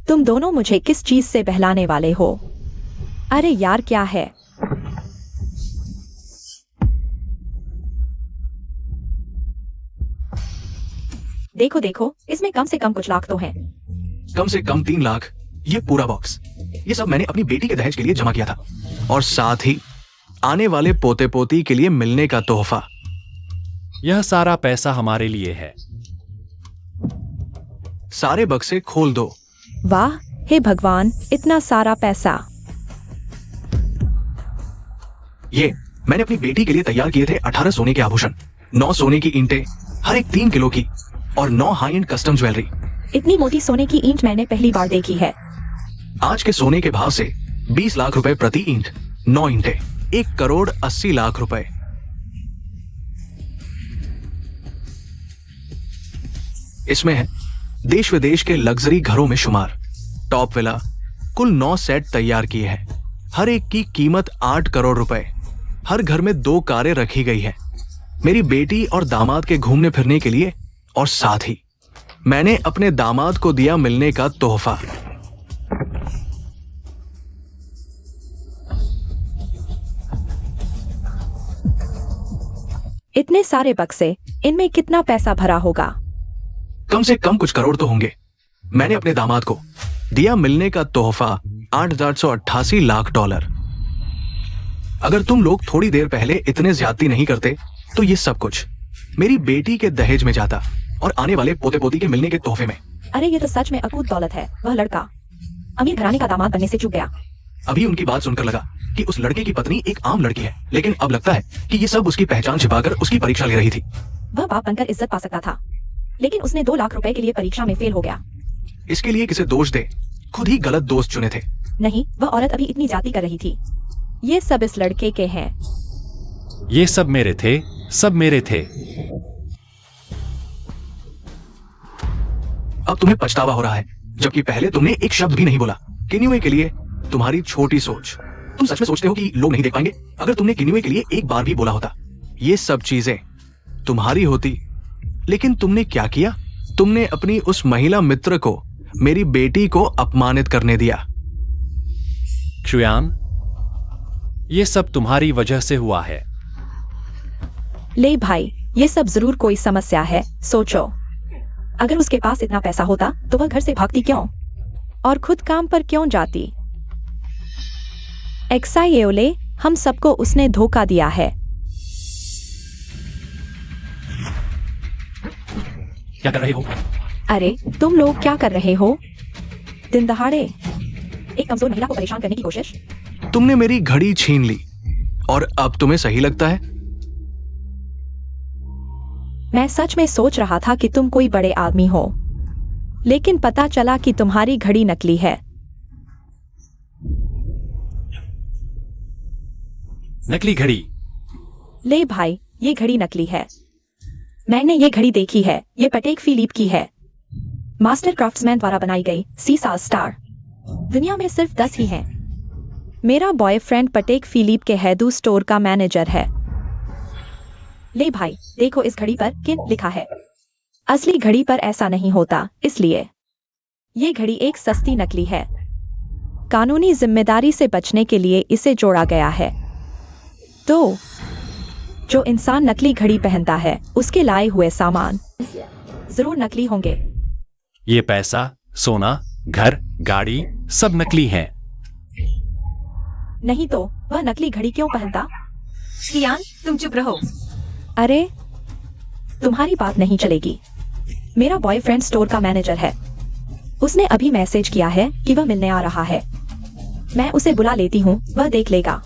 तुम दोनों मुझे किस चीज से बहलाने वाले हो। अरे यार क्या है? देखो देखो, इसमें कम से कम कुछ लाख तो हैं। कम से कम 3 लाख। ये पूरा बॉक्स, ये सब मैंने अपनी बेटी के दहेज के लिए जमा किया था, और साथ ही आने वाले पोते पोती के लिए मिलने का तोहफा। यह सारा पैसा हमारे लिए है। सारे बक्से खोल दो। वाह, हे भगवान, इतना सारा पैसा। ये मैंने अपनी बेटी के लिए तैयार किए थे 18 सोने के आभूषण, 9 सोने की ईंटें, हर एक 3 किलो की, और 9 हाई एंड कस्टम ज्वेलरी। इतनी मोटी सोने की ईंट मैंने पहली बार देखी है। आज के सोने के भाव से 20 लाख रुपए प्रति ईंट, 9 ईंटें, 1 करोड़ 80 लाख रुपए। इसमें है देश विदेश के लग्जरी घरों में शुमार टॉप विला। कुल 9 सेट तैयार किए हैं, हर एक की कीमत 8 करोड़ रुपए। हर घर में 2 कारें रखी गई हैं, मेरी बेटी और दामाद के घूमने फिरने के लिए, और साथ ही मैंने अपने दामाद को दिया मिलने का तोहफा। इतने सारे बक्से, इनमें कितना पैसा भरा होगा? कम से कम कुछ करोड़ तो होंगे। मैंने अपने दामाद को दिया मिलने का तोहफा 8,888 लाख डॉलर। अगर तुम लोग थोड़ी देर पहले इतने ज्यादती नहीं करते तो ये सब कुछ मेरी बेटी के दहेज में जाता और आने वाले पोते पोती के मिलने के तोहफे में। अरे ये तो सच में अकूत दौलत है। वह लड़का अमीर घराने का दामाद बनने से चूक गया। अभी उनकी बात सुनकर लगा कि उस लड़के की पत्नी एक आम लड़की है, लेकिन अब लगता है कि ये सब उसकी पहचान छिपाकर उसकी परीक्षा ले रही थी। वह बाप बनकर इज्जत पा सकता था, लेकिन उसने 2 लाख रुपए के लिए परीक्षा में फेल हो गया। इसके लिए किसे दोष दे? खुद ही गलत दोस्त चुने थे। नहीं, वह औरत अभी इतनी जाति कर रही थी। ये सब इस लड़के के हैं। ये सब मेरे थे, सब मेरे थे। अब तुम्हें पछतावा हो रहा है, जबकि पहले तुमने एक शब्द भी नहीं बोला किन्युए के लिए। तुम्हारी छोटी सोच। तुम सच में सोचते हो कि लोग नहीं देख पाएंगे? अगर तुमने किन्युए के लिए एक बार भी बोला होता, ये सब चीजें तुम्हारी होती। लेकिन तुमने क्या किया? तुमने अपनी उस महिला मित्र को, मेरी बेटी को अपमानित करने दिया। शुयान, ये सब तुम्हारी वजह से हुआ है। ले भाई, ये सब जरूर कोई समस्या है। सोचो, अगर उसके पास इतना पैसा होता तो वह घर से भागती क्यों और खुद काम पर क्यों जाती? एक्साइयोले, हम सबको उसने धोखा दिया है। क्या कर रहे हो? अरे तुम लोग क्या कर रहे हो? दिन दहाड़े एक कमजोर महिला को परेशान करने की कोशिश। तुमने मेरी घड़ी छीन ली और अब तुम्हें सही लगता है? मैं सच में सोच रहा था कि तुम कोई बड़े आदमी हो, लेकिन पता चला कि तुम्हारी घड़ी नकली है। नकली घड़ी? ले भाई, ये घड़ी नकली है। मैंने ये घड़ी देखी है। ये पटेक फिलिप की है, मास्टर क्राफ्ट्समैन द्वारा बनाई गई। सीसा स्टार। दुनिया में सिर्फ 10 ही हैं। मेरा बॉयफ्रेंड पटेक फिलिप के हैदू स्टोर का मैनेजर है। ले भाई, देखो इस घड़ी पर किन लिखा है। असली घड़ी पर ऐसा नहीं होता, इसलिए ये घड़ी एक सस्ती नकली है। कानूनी जिम्मेदारी से बचने के लिए इसे जोड़ा गया है। तो जो इंसान नकली घड़ी पहनता है, उसके लाए हुए सामान जरूर नकली होंगे। ये पैसा, सोना, घर, गाड़ी सब नकली हैं। नहीं तो वह नकली घड़ी क्यों पहनता? कियान, तुम चुप रहो। अरे तुम्हारी बात नहीं चलेगी। मेरा बॉयफ्रेंड स्टोर का मैनेजर है। उसने अभी मैसेज किया है कि वह मिलने आ रहा है। मैं उसे बुला लेती हूँ, वह देख लेगा।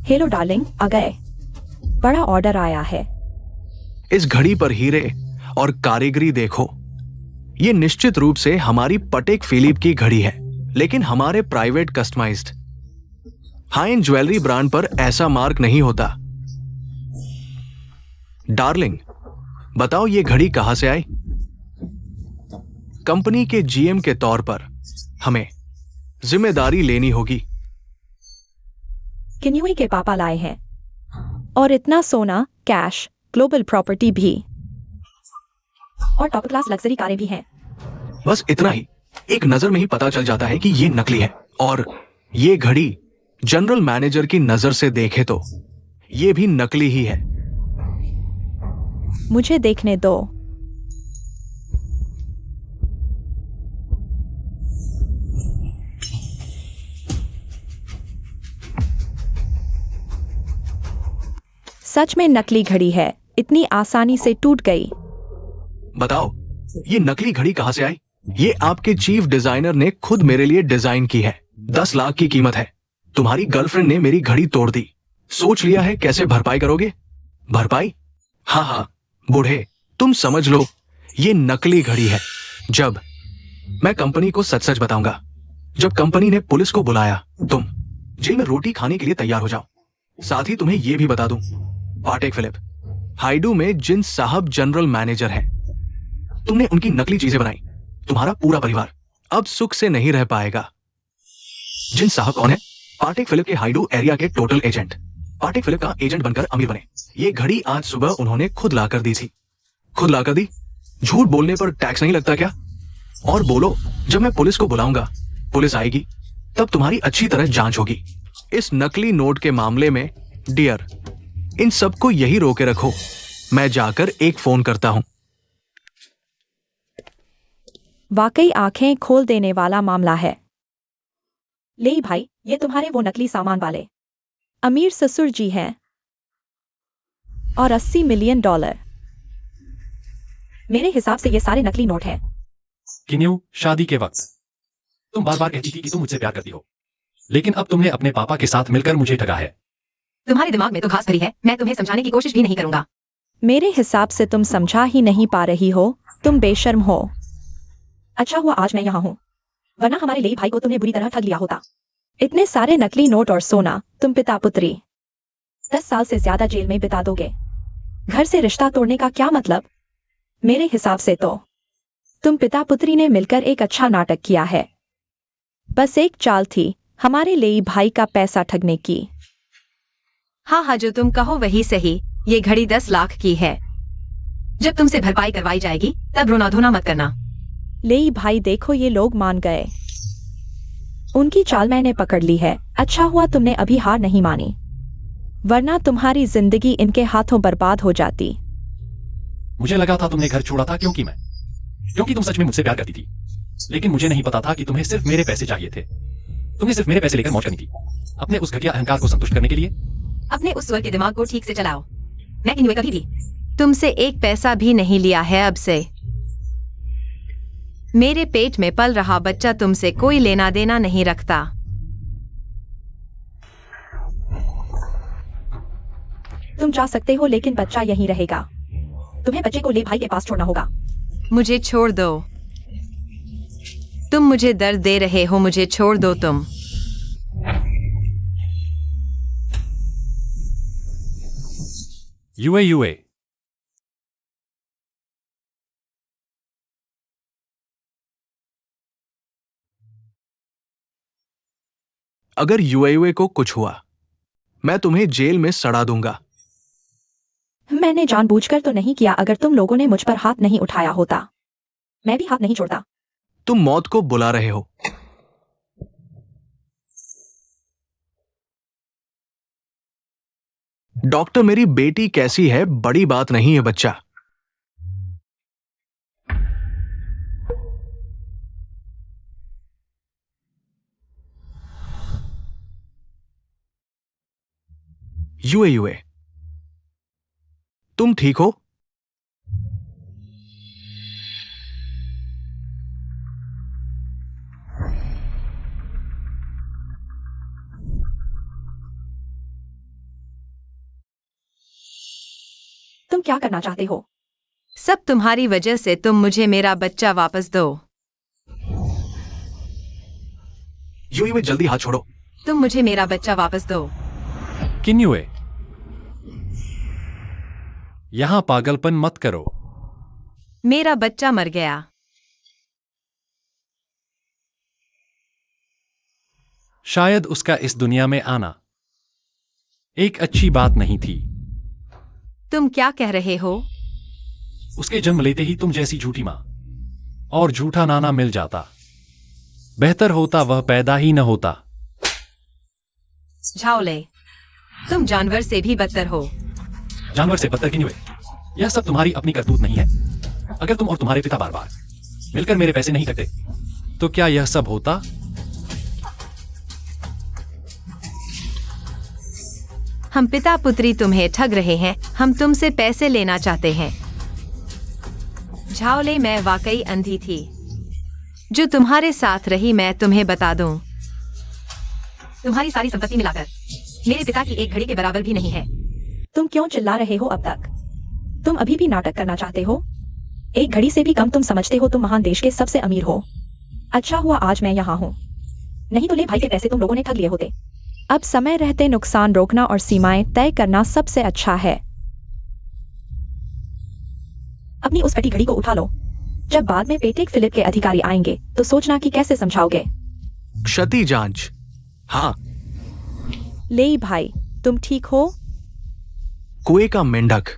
हेलो डार्लिंग, आ गए। बड़ा ऑर्डर आया है। इस घड़ी पर हीरे और कारीगरी देखो। ये निश्चित रूप से हमारी पटेक फिलिप की घड़ी है, लेकिन हमारे private customized high end jewellery brand पर ऐसा मार्क नहीं होता। डार्लिंग, बताओ ये घड़ी कहां से आई? कंपनी के जीएम के तौर पर हमें जिम्मेदारी लेनी होगी। किन्युए के पापा लाए हैं, और इतना सोना, कैश, ग्लोबल प्रॉपर्टी भी, और टॉप क्लास लग्जरी कारें भी हैं। बस इतना ही। एक नजर में ही पता चल जाता है कि ये नकली है। और ये घड़ी जनरल मैनेजर की नजर से देखे तो ये भी नकली ही है। मुझे देखने दो। सच में नकली घड़ी है, इतनी आसानी से टूट गई। बताओ, ये नकली घड़ी कहां से आई? ये आपके चीफ डिजाइनर ने खुद मेरे लिए डिजाइन की है। 10 लाख की कीमत है। तुम्हारी गर्लफ्रेंड ने मेरी घड़ी तोड़ दी। सोच लिया है कैसे भरपाई करोगे? भरपाई? हाँ हाँ बूढ़े, तुम समझ लो, ये नकली घड़ी है। जब मैं कंपनी को सच सच बताऊंगा। जब कंपनी ने पुलिस को बुलाया, तुम जेल में रोटी खाने के लिए तैयार हो जाओ। साथ ही तुम्हें यह भी बता दूं, पाटेक फिलिप, हाइडू में जिन साहब जनरल मैनेजर हैं, तुमने उनकी नकली चीजें बनाई। तुम्हारा पूरा परिवार अब सुख से नहीं रह पाएगा। जिन साहब कौन है? पाटेक फिलिप के हाइडू एरिया के टोटल एजेंट। पाटेक फिलिप का एजेंट बनकर अमीर बने। ये घड़ी आज सुबह उन्होंने खुद लाकर दी थी। खुद लाकर दी? झूठ बोलने पर टैक्स नहीं लगता क्या? और बोलो, जब मैं पुलिस को बुलाऊंगा, पुलिस आएगी, तब तुम्हारी अच्छी तरह जांच होगी। इस नकली नोट के मामले में डियर, इन सबको यही रोके रखो। मैं जाकर एक फोन करता हूं। वाकई आंखें खोल देने वाला मामला है। ले भाई, ये तुम्हारे वो नकली सामान वाले अमीर ससुर जी हैं, और $80 मिलियन। मेरे हिसाब से ये सारे नकली नोट हैं। किन्यू, शादी के वक्त तुम बार बार कहती थी कि तुम मुझसे प्यार करती हो, लेकिन अब तुमने अपने पापा के साथ मिलकर मुझे ठगा है। तुम्हारे दिमाग में तो घास भरी है। मैं तुम्हें समझाने की कोशिश भी नहीं करूंगा। मेरे हिसाब से तुम समझा ही नहीं पा रही हो। तुम बेशर्म हो। अच्छा हुआ आज मैं यहाँ हूँ, वरना हमारे लेई भाई को तुमने बुरी तरह ठग लिया होता। इतने सारे नकली नोट और सोना, तुम पिता पुत्री 10 साल से ज्यादा जेल में बिता दोगे। घर से रिश्ता तोड़ने का क्या मतलब? मेरे हिसाब से तो तुम पिता पुत्री ने मिलकर एक अच्छा नाटक किया है। बस एक चाल थी हमारे लेई भाई का पैसा ठगने की। हाँ हाँ, जो तुम कहो वही सही। ये घड़ी 10 लाख की है। जब तुमसे भरपाई करवाई जाएगी, तब रोना धोना मत करना। लेई भाई, देखो ये लोग मान गए। उनकी चाल मैंने पकड़ ली है। अच्छा हुआ तुमने अभी हार नहीं मानी, वरना तुम्हारी जिंदगी इनके हाथों बर्बाद हो जाती। मुझे लगा था तुमने घर छोड़ा था क्योंकि तुम सच में मुझसे प्यार करती थी, लेकिन मुझे नहीं पता था कि तुम्हें सिर्फ मेरे पैसे चाहिए थे। तुम्हें सिर्फ मेरे पैसे लेकर मौज करनी थी, अपने उस घटिया अहंकार को संतुष्ट करने के लिए। अपने उस स्वर के दिमाग को ठीक से चलाओ। मैं किन्युए कभी भी तुमसे एक पैसा भी नहीं लिया है अब से। मेरे पेट में पल रहा बच्चा तुमसे कोई लेना देना नहीं रखता। तुम जा सकते हो, लेकिन बच्चा यहीं रहेगा। तुम्हें बच्चे को ले भाई के पास छोड़ना होगा। मुझे छोड़ दो। तुम मुझे दर्द दे रहे हो, मुझे छोड़ दो तुम। यूए अगर यूएयूए को कुछ हुआ, मैं तुम्हें जेल में सड़ा दूंगा। मैंने जानबूझकर तो नहीं किया। अगर तुम लोगों ने मुझ पर हाथ नहीं उठाया होता, मैं भी हाथ नहीं छोड़ता। तुम मौत को बुला रहे हो। डॉक्टर, मेरी बेटी कैसी है बड़ी बात नहीं है बच्चा। यूए, तुम ठीक हो? तुम क्या करना चाहते हो? सब तुम्हारी वजह से। तुम मुझे मेरा बच्चा वापस दो। यूए, जल्दी हाथ छोड़ो। तुम मुझे मेरा बच्चा वापस दो। किन्युए, यहाँ पागलपन मत करो। मेरा बच्चा मर गया। शायद उसका इस दुनिया में आना एक अच्छी बात नहीं थी। तुम क्या कह रहे हो? उसके जन्म लेते ही तुम जैसी झूठी माँ और झूठा नाना मिल जाता। बेहतर होता वह पैदा ही न होता। झाओले, तुम जानवर से भी बदतर हो। जानवर से बदतर क्यों हुए? यह सब तुम्हारी अपनी करतूत नहीं है। अगर तुम और तुम्हारे पिता बार बार मिलकर मेरे पैसे नहीं करते तो क्या यह सब होता? हम पिता पुत्री तुम्हें ठग रहे हैं। हम तुमसे पैसे लेना चाहते हैं। झाओले, मैं वाकई अंधी थी जो तुम्हारे साथ रही। मैं तुम्हें बता दूं, तुम्हारी सारी संपत्ति मिलाकर मेरे पिता की एक घड़ी के बराबर भी नहीं है। तुम क्यों चिल्ला रहे हो अब तक? तुम अभी भी नाटक करना चाहते हो? एक घड़ी से भी कम तुम समझते हो तुम महान देश के सबसे अमीर हो। अच्छा हुआ आज मैं यहाँ हूँ, नहीं तो ले भाई के पैसे तुम लोगों ने ठग लिए होते। अब समय रहते नुकसान रोकना और सीमाएं तय करना सबसे अच्छा है। अपनी उस फटी घड़ी को उठा लो। जब बाद में पेटेक फिलिप के अधिकारी आएंगे तो सोचना कि कैसे समझाओगे। क्षति जांच। हाँ, ले भाई, तुम ठीक हो? कुएं का मेंढक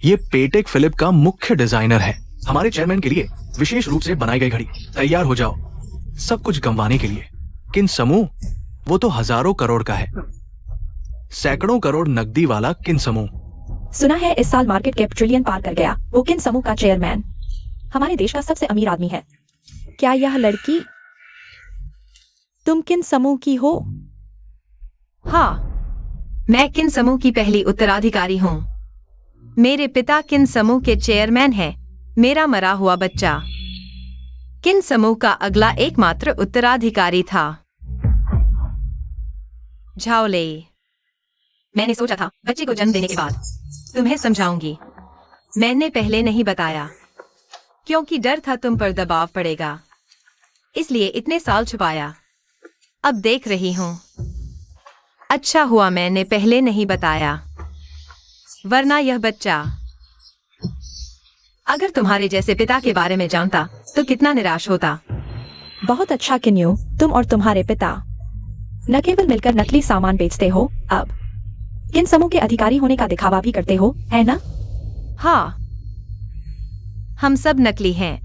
ये पेटेक फिलिप का मुख्य डिजाइनर है। हमारे चेयरमैन के लिए विशेष रूप से बनाई गई घड़ी। तैयार हो जाओ सब कुछ गंवाने के लिए। किन समूह, वो तो हजारों करोड़ का है। सैकड़ों करोड़ नकदी वाला किन समूह। सुना है इस साल मार्केट कैप ट्रिलियन पार कर गया। वो किन समूह का चेयरमैन हमारे देश का सबसे अमीर आदमी है। क्या यह लड़की तुम किन समूह की हो? हाँ, मैं किन समूह की पहली उत्तराधिकारी हूँ। मेरे पिता किन समूह के चेयरमैन हैं। मेरा मरा हुआ बच्चा किन समूह का अगला एकमात्र उत्तराधिकारी था। झाओले, मैंने सोचा था बच्चे को जन्म देने के बाद तुम्हें समझाऊंगी। मैंने पहले नहीं बताया क्योंकि डर था तुम पर दबाव पड़ेगा, इसलिए इतने साल छुपाया। अब देख रही हूं, अच्छा हुआ मैंने पहले नहीं बताया, वरना यह बच्चा अगर तुम्हारे जैसे पिता के बारे में जानता तो कितना निराश होता। बहुत अच्छा किन्यू, तुम और तुम्हारे पिता न केवल मिलकर नकली सामान बेचते हो, अब किन समूह के अधिकारी होने का दिखावा भी करते हो, है ना? हाँ, हम सब नकली हैं।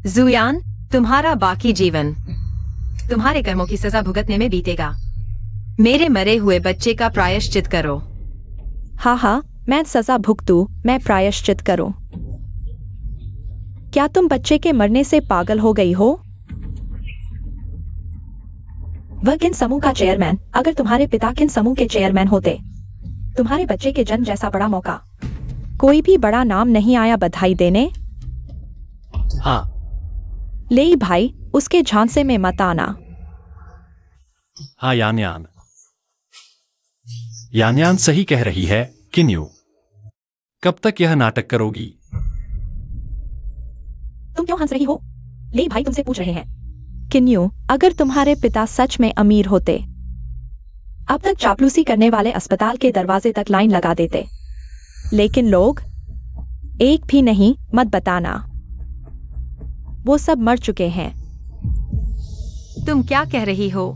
जुयान, तुम्हारा बाकी जीवन तुम्हारे कर्मों की सजा भुगतने में बीतेगा। मेरे मरे हुए बच्चे का प्रायश्चित करो। हाँ हाँ, मैं सजा भुगतूं, मैं प्रायश्चित करूं। क्या तुम बच्चे के मरने से पागल हो गई हो? वह किन समूह का चेयरमैन, अगर तुम्हारे पिता किन समूह के चेयरमैन होते, तुम्हारे बच्चे के जन्म जैसा बड़ा मौका कोई भी बड़ा नाम नहीं आया बधाई देने। हाँ, ले भाई, उसके झांसे में मत आना। हाँ यान यान सही कह रही है। किन्यू, कब तक यह नाटक करोगी? तुम क्यों हंस रही हो? ले भाई, तुमसे पूछ रहे हैं। किन्यू, अगर तुम्हारे पिता सच में अमीर होते, अब तक चापलूसी करने वाले अस्पताल के दरवाजे तक लाइन लगा देते। लेकिन लोग एक भी नहीं, मत बताना, वो सब मर चुके हैं। तुम क्या कह रही हो?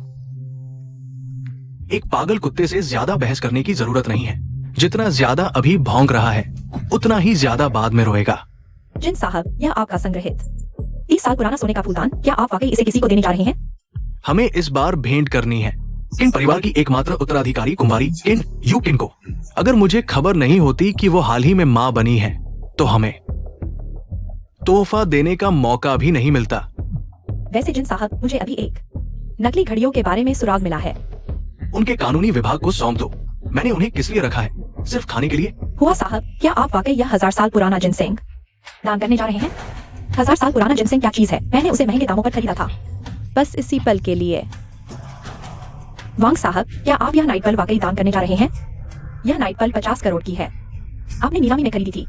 एक पागल कुत्ते से ज्यादा बहस करने की जरूरत नहीं है। जितना ज्यादा अभी भौंक रहा है उतना ही ज्यादा बाद में रोएगा। जिन साहब, यह आपका संग्रहित 30 साल पुराना सोने का फूलदान, क्या आप वाकई इसे किसी को देने जा रहे हैं? हमें इस बार भेंट करनी है किन परिवार की एकमात्र उत्तराधिकारी कुमारी किन यू किन को। अगर मुझे खबर नहीं होती कि वो हाल ही में मां बनी है तो हमें तोहफा देने का मौका भी नहीं मिलता। वैसे जिन साहब, मुझे अभी एक नकली घड़ियों के बारे में सुराग मिला है। उनके कानूनी विभाग को सौंप दो। मैंने उन्हें किस लिए रखा है? सिर्फ खाने के लिए? हुआ साहब, क्या आप वाकई यह 1000 साल पुराना जिनसेंग दान करने जा रहे हैं? 1000 साल पुराना जिनसेंग क्या चीज है? मैंने उसे महंगे दामों पर खरीदा था, बस इसी पल के लिए। वांग साहब, क्या आप यह नाइट बल्ब वाकई दान करने जा रहे हैं? यह नाइट बल्ब 50 करोड़ की है, आपने नीलामी में खरीदी थी।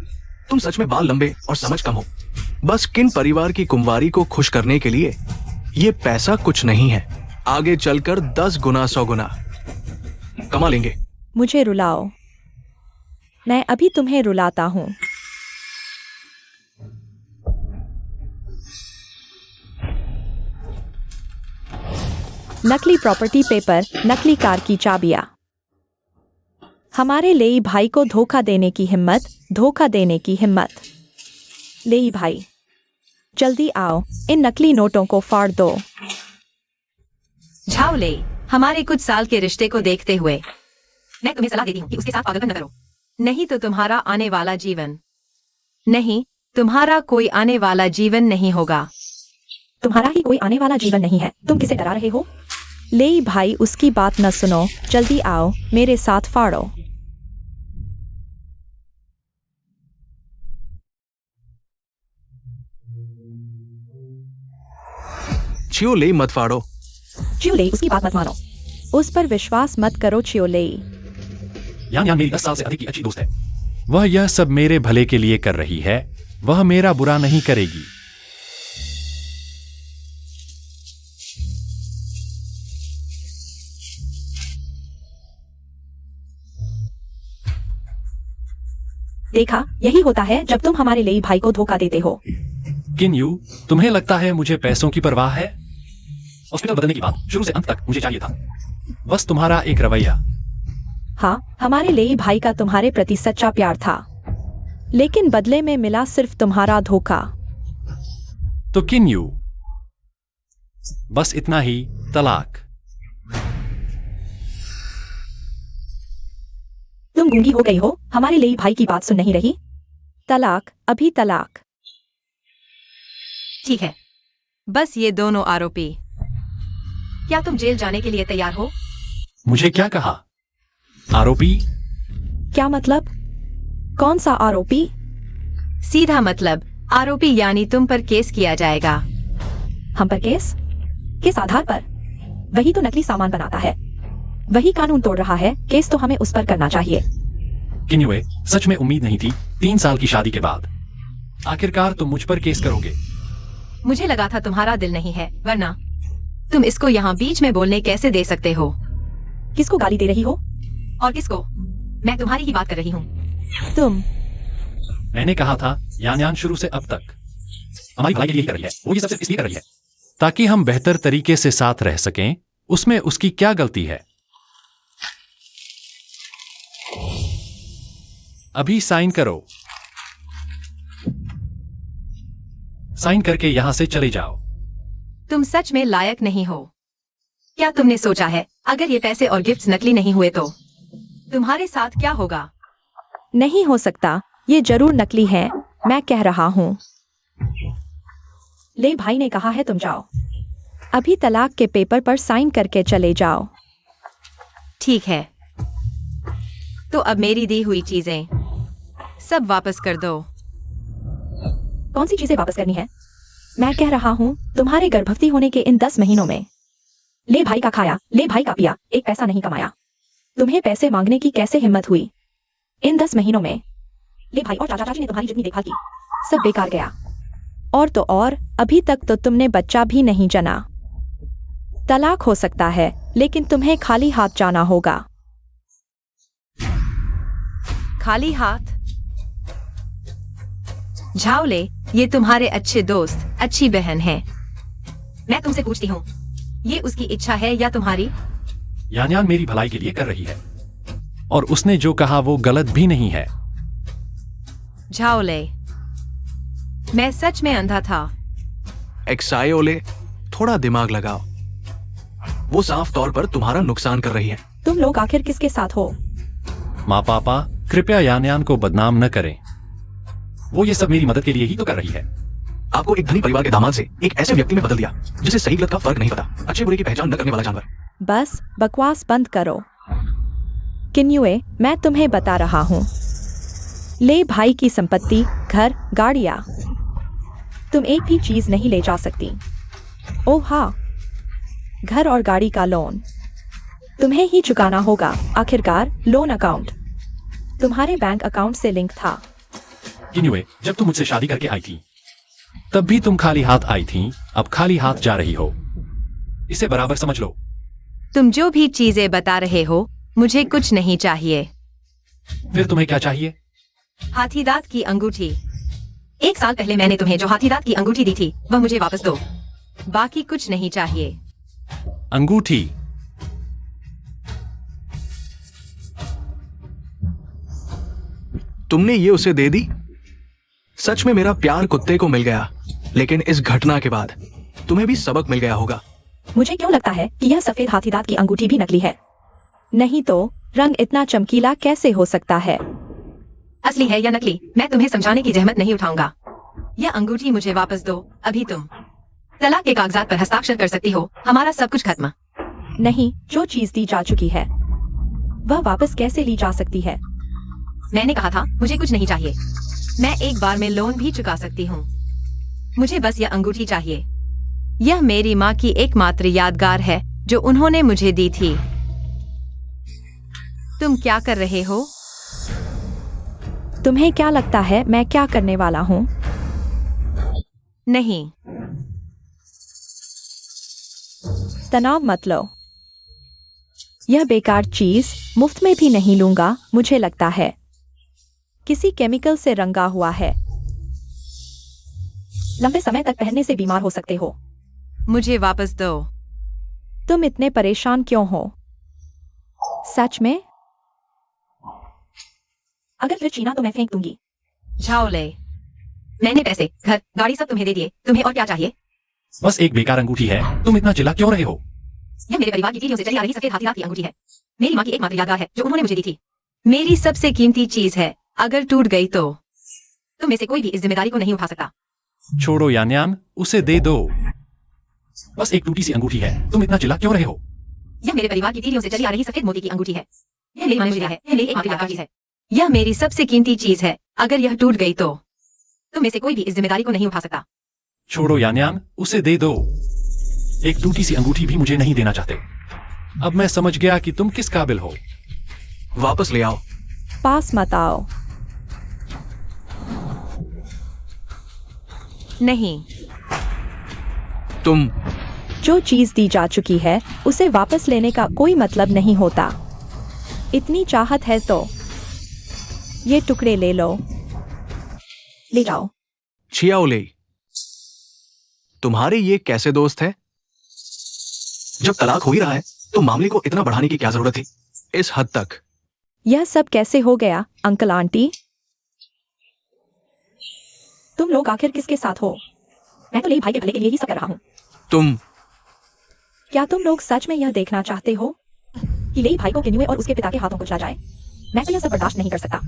तुम सच में बाल लंबे और समझ कम हो। बस किन परिवार की कुंवारी को खुश करने के लिए ये पैसा कुछ नहीं है, आगे चलकर 10 गुना 100 गुना कमा लेंगे। मुझे रुलाओ। मैं अभी तुम्हें रुलाता हूँ। नकली प्रॉपर्टी पेपर, नकली कार की चाबियां। हमारे लेई भाई को धोखा देने की हिम्मत, धोखा देने की हिम्मत। लेई भाई, जल्दी आओ, इन नकली नोटों को फाड़ दो। झाओले, हमारे कुछ साल के रिश्ते को देखते हुए मैं तुम्हें सलाह देती हूँ कि उसके साथ पागलपन न करो, नहीं तो तुम्हारा आने वाला जीवन, नहीं, तुम्हारा कोई आने वाला जीवन नहीं होगा। तुम्हारा ही कोई आने वाला जीवन नहीं है, तुम किसे डरा रहे हो? लेई भाई, उसकी बात न सुनो, जल्दी आओ, मेरे साथ फाड़ो। चियोलेई मत फाड़ो। चियोलेई, उसकी बात मत मानो, उस पर विश्वास मत करो चियोलेई। यान यान मेरी 10 साल से अधिक की अच्छी दोस्त है। वह यह सब मेरे भले के लिए कर रही है, वह मेरा बुरा नहीं करेगी। देखा, यही होता है जब तुम हमारे लेई भाई को धोखा देते हो। किन्यू, तुम्हें लगता है मुझे पैसों की परवाह है? हॉस्पिटल बदलने की बात शुरू से अंत तक मुझे चाहिए था, बस तुम्हारा एक रवैया। हाँ, हमारे लेई भाई का तुम्हारे प्रति सच्चा प्यार था, लेकिन बदले में मिला सिर्फ तुम्हारा धोखा। तो किन्यू, बस इतना ही, तलाक। तुम गूंगी हो गई हो, हमारे लेई भाई की बात सुन नहीं रही। तलाक, अभी तलाक। ठीक है, बस ये दोनों आरोपी। क्या तुम जेल जाने के लिए तैयार हो? मुझे क्या कहा? आरोपी? क्या मतलब? कौन सा आरोपी? सीधा मतलब, आरोपी यानी तुम पर केस किया जाएगा। हम पर केस? किस आधार पर? वही तो नकली सामान बनाता है, वही कानून तोड़ रहा है, केस तो हमें उस पर करना चाहिए। किन्युए, सच में उम्मीद नहीं थी 3 साल की शादी के बाद आखिरकार तुम मुझ पर केस करोगे। मुझे लगा था तुम्हारा दिल नहीं है, वरना तुम इसको यहाँ बीच में बोलने कैसे दे सकते हो? किसको गाली दे रही हो? और किसको? मैं तुम्हारी ही बात कर रही हूँ। तुम? मैंने कहा था, यान यान शुरू से अब तक हमारी भलाई के लिए ही कर रही है, वो ये सब सिर्फ इसलिए कर रही है ताकि हम बेहतर तरीके से साथ रह सकें। उसमें उसकी क्या गलती है? अभी साइन करो, साइन करके यहां से चले जाओ। तुम सच में लायक नहीं हो। क्या तुमने सोचा है, अगर ये पैसे और गिफ्ट्स नकली नहीं हुए तो तुम्हारे साथ क्या होगा? नहीं हो सकता, ये जरूर नकली है, मैं कह रहा हूँ। ले भाई ने कहा है तुम जाओ, अभी तलाक के पेपर पर साइन करके चले जाओ। ठीक है, तो अब मेरी दी हुई चीजें सब वापस कर दो। कौन सी चीजें वापस करनी है? मैं कह रहा हूँ, तुम्हारे गर्भवती होने के इन 10 महीनों में ले भाई का खाया, ले भाई का पिया, एक पैसा नहीं कमाया। तुम्हें पैसे मांगने की कैसे हिम्मत हुई? इन 10 महीनों में ले भाई और चाचा चाची ने तुम्हारी जितनी देखभाल की, सब बेकार गया। और तो और, अभी तक तो तुमने बच्चा भी नहीं जना। तलाक हो सकता है, लेकिन तुम्हें खाली हाथ जाना होगा। खाली हाथ? झाओले, ये तुम्हारे अच्छे दोस्त, अच्छी बहन है। मैं तुमसे पूछती हूँ, ये उसकी इच्छा है या तुम्हारी? यान यान मेरी भलाई के लिए कर रही है, और उसने जो कहा वो गलत भी नहीं है। झाओले, मैं सच में अंधा था। एक्सायोले, थोड़ा दिमाग लगाओ, वो साफ तौर पर तुम्हारा नुकसान कर रही है। तुम लोग आखिर किसके साथ हो? माँ पापा, कृपया यान यान को बदनाम न करें, वो ये सब मेरी मदद के लिए ही तो कर रही है। आपको एक धनी परिवार के दामाद से एक ऐसे व्यक्ति में बदल दिया जिसे सही गलत का फर्क नहीं पता, अच्छे बुरे की पहचान न करने वाला जानवर। बस बकवास बंद करो। किन्युए, मैं तुम्हें बता रहा हूँ, ले भाई की संपत्ति, घर, गाड़ियां, तुम एक भी चीज नहीं ले जा सकती। ओह हाँ, घर और गाड़ी का लोन तुम्हें ही चुकाना होगा। आखिरकार लोन अकाउंट तुम्हारे बैंक अकाउंट से लिंक था। किन्युए, जब तुम मुझसे शादी करके आई थी तब भी तुम खाली हाथ आई थी, अब खाली हाथ जा रही हो, इसे बराबर समझ लो। तुम जो भी चीजें बता रहे हो, मुझे कुछ नहीं चाहिए। फिर तुम्हें क्या चाहिए? हाथीदांत की अंगूठी। 1 साल पहले मैंने तुम्हें जो हाथीदांत की अंगूठी दी थी वह मुझे वापस दो। बाकी कुछ नहीं चाहिए। अंगूठी। तुमने ये उसे दे दी? सच में मेरा प्यार कुत्ते को मिल गया, लेकिन इस घटना के बाद तुम्हें भी सबक मिल गया होगा। मुझे क्यों लगता है कि यह सफेद हाथीदांत की अंगूठी भी नकली है? नहीं तो रंग इतना चमकीला कैसे हो सकता है? असली है या नकली मैं तुम्हें समझाने की जहमत नहीं उठाऊंगा। यह अंगूठी मुझे वापस दो अभी। तुम तलाक के कागजात पर हस्ताक्षर कर सकती हो। हमारा सब कुछ खत्म। नहीं, जो चीज दी जा चुकी है वह वापस कैसे ली जा सकती है? मैंने कहा था मुझे कुछ नहीं चाहिए। मैं एक बार में लोन भी चुका सकती हूँ। मुझे बस यह अंगूठी चाहिए। यह मेरी माँ की एकमात्र यादगार है जो उन्होंने मुझे दी थी। तुम क्या कर रहे हो? तुम्हें क्या लगता है मैं क्या करने वाला हूँ? नहीं। तनाव मत लो। यह बेकार चीज मुफ्त में भी नहीं लूंगा। मुझे लगता है किसी केमिकल से रंगा हुआ है। लंबे समय तक पहनने से बीमार हो सकते हो। मुझे वापस दो। तुम इतने परेशान क्यों हो? सच में? अगर फिर छीना तो मैं फेंक दूंगी। जाओ ले। मैंने पैसे, घर, गाड़ी सब तुम्हें दे दिए। तुम्हें और क्या चाहिए? बस एक बेकार अंगूठी है। तुम इतना चिल्ला क्यों रहे हो? यह मेरे परिवार की पीढ़ियों से चली आ रही सफेद हाथीदांत की अंगूठी है। मेरी माँ की एकमात्र यादगार है जो उन्होंने मुझे दी थी। मेरी सबसे कीमती चीज है। अगर टूट गई तो तुम में से कोई भी इस जिम्मेदारी को नहीं उठा सकता। छोड़ो यान्यान, उसे दे दो। बस एक टूटी सी अंगूठी है। तुम इतना चिल्ला क्यों रहे हो? यह मेरे परिवार की पीढ़ियों से चली आ रही सफेद मोती की अंगूठी है। यह मेरी माँ ने मुझे दिया है। यह मेरी एकमात्र यादगार चीज है। यह मेरी सबसे कीमती चीज है। अगर यह टूट गई तो तुम में से कोई भी इस जिम्मेदारी को नहीं उठा सकता। छोड़ो यान्यान, उसे दे दो। एक टूटी सी अंगूठी भी मुझे नहीं देना चाहते। अब मैं समझ गया कि तुम किस काबिल हो। वापस ले आओ। पास मत आओ। नहीं। तुम जो चीज दी जा चुकी है उसे वापस लेने का कोई मतलब नहीं होता। इतनी चाहत है तो ये टुकड़े ले लो। ले जाओ। छियाओ ले। तुम्हारे ये कैसे दोस्त है? जब तलाक हो ही रहा है तो मामले को इतना बढ़ाने की क्या जरूरत थी? इस हद तक। यह सब कैसे हो गया अंकल आंटी? तुम लोग आखिर किसके साथ हो? मैं तो लेई भाई के भले के लिए ही सब कर रहा हूँ। तुम क्या तुम लोग सच में यह देखना चाहते हो कि लेई भाई को किन्युए और उसके पिता के हाथों कुचला जाए? मैं तो यह सब बर्दाश्त नहीं कर सकता।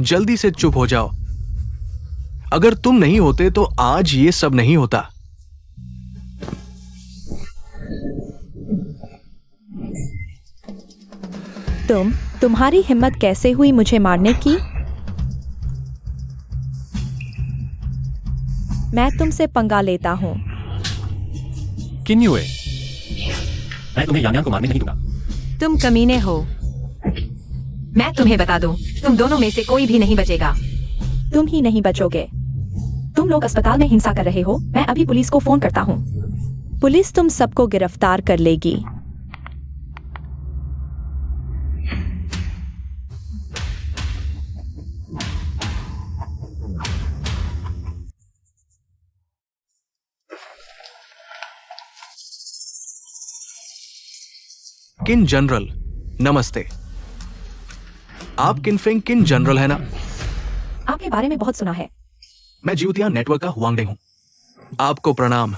जल्दी से चुप हो जाओ। अगर तुम नहीं होते तो आज ये सब नहीं होता। तुम्हारी हिम्मत कैसे हुई मुझे मारने की? मैं तुमसे पंगा लेता हूँ। किन्युए, मैं तुम्हें यान्यान को मारने नहीं दूंगा। तुम कमीने हो। मैं तुम्हें बता दूं, तुम दोनों में से कोई भी नहीं बचेगा। तुम ही नहीं बचोगे। तुम लोग अस्पताल में हिंसा कर रहे हो। मैं अभी पुलिस को फोन करता हूँ। पुलिस तुम सबको गिरफ्तार कर लेगी। किन जनरल, नमस्ते। आप किनफेंग किन जनरल है ना? आपके बारे में बहुत सुना है। मैं जियोतिया नेटवर्क का हुआंगडे हूं। आपको प्रणाम।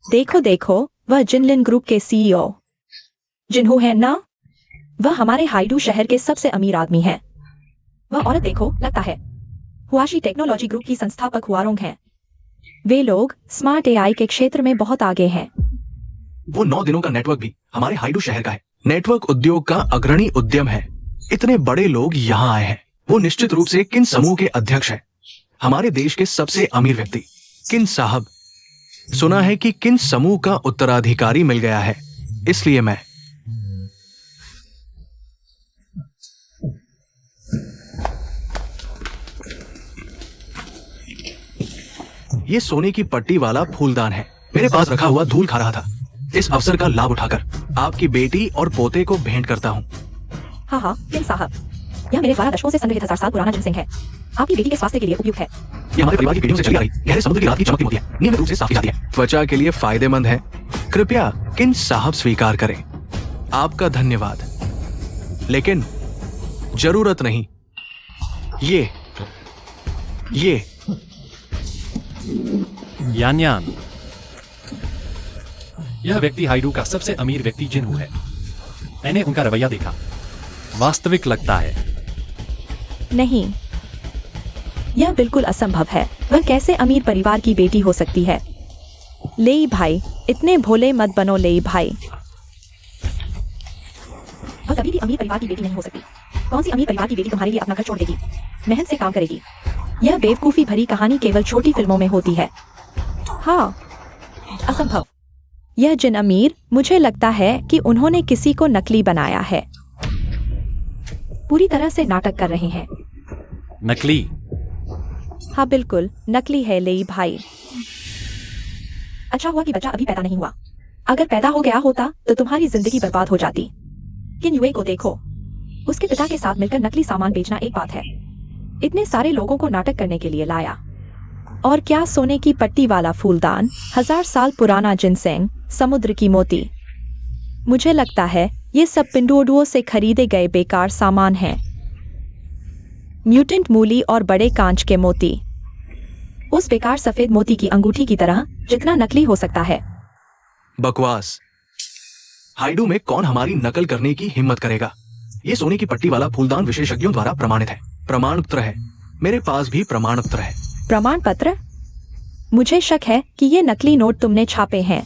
देखो देखो, वह जिनलिन ग्रुप के सीईओ जिन्हो है ना? वह हमारे हाइडू शहर के सबसे अमीर आदमी है। वह औरत देखो, लगता है हुआशी टेक्नोलॉजी ग्रुप की संस्थापक हुआरोंग हैं। वे लोग स्मार्ट एआई के क्षेत्र में बहुत आगे हैं। वो 9 दिनों का नेटवर्क भी हमारे हाइडू शहर का है। नेटवर्क उद्योग का अग्रणी उद्यम है। इतने बड़े लोग यहाँ आए हैं। वो निश्चित रूप से किन समूह के अध्यक्ष हैं। हमारे देश के सबसे अमीर व्यक्ति किन साहब। सुना है कि किन समूह का उत्तराधिकारी मिल गया है, इसलिए मैं ये सोने की पट्टी वाला फूलदान है। मेरे पास रखा हुआ धूल खा रहा था। इस अवसर का लाभ उठाकर आपकी बेटी और पोते को भेंट करता हूँ। हाँ हाँ, किन साहब। यह मेरे द्वारा दशकों से संग्रहित 1000 साल पुराना जिनसेंग है। आपकी बेटी के स्वास्थ्य के लिए उपयुक्त है। ये हमारे परिवार की पीढ़ियों से चली आ रही गहरे समुद्र की रात की चमकती मोती है, नियमित रूप से साफ की जाती है, त्वचा के लिए फायदेमंद है। कृपया किन साहब स्वीकार करें। आपका धन्यवाद, लेकिन जरूरत नहीं। ये यान यान, यह व्यक्ति हाइडू का सबसे अमीर व्यक्ति जिन्हू है। मैंने उनका रवैया देखा, वास्तविक लगता है। नहीं, यह बिल्कुल असंभव है। वह कैसे अमीर परिवार की बेटी हो सकती है? लेई भाई, इतने भोले मत बनो लेई भाई। वह कभी भी अमीर परिवार की बेटी नहीं हो सकती। कौन सी अमीर परिवार की बेटी तुम्हारे लिए अपना घर छोड़ देगी, मेहनत से काम करेगी? यह बेवकूफी भरी कहानी केवल छोटी फिल्मों में होती है। हाँ, असंभव। यह जिन अमीर, मुझे लगता है कि उन्होंने किसी को नकली बनाया है। पूरी तरह से नाटक कर रहे हैं। नकली? हाँ बिल्कुल नकली है लेई भाई। अच्छा हुआ कि बच्चा अभी पैदा नहीं हुआ। अगर पैदा हो गया होता तो तुम्हारी जिंदगी बर्बाद हो जाती। किन युए को देखो, उसके पिता के साथ मिलकर नकली सामान बेचना एक बात है, इतने सारे लोगों को नाटक करने के लिए लाया। और क्या सोने की पट्टी वाला फूलदान, 1000 साल पुराना जिनसेंग, समुद्र की मोती। मुझे लगता है ये सब पिंडोडुओं से खरीदे गए बेकार सामान हैं। म्यूटेंट मूली और बड़े कांच के मोती, उस बेकार सफेद मोती की अंगूठी की तरह, जितना नकली हो सकता है। बकवास। हाइडू में कौन हमारी नकल करने की हिम्मत करेगा? ये सोने की पट्टी वाला फूलदान विशेषज्ञों द्वारा प्रमाणित है। प्रमाण पत्र है, मेरे पास भी प्रमाण पत्र है। प्रमाण पत्र? मुझे शक है कि ये नकली नोट तुमने छापे हैं।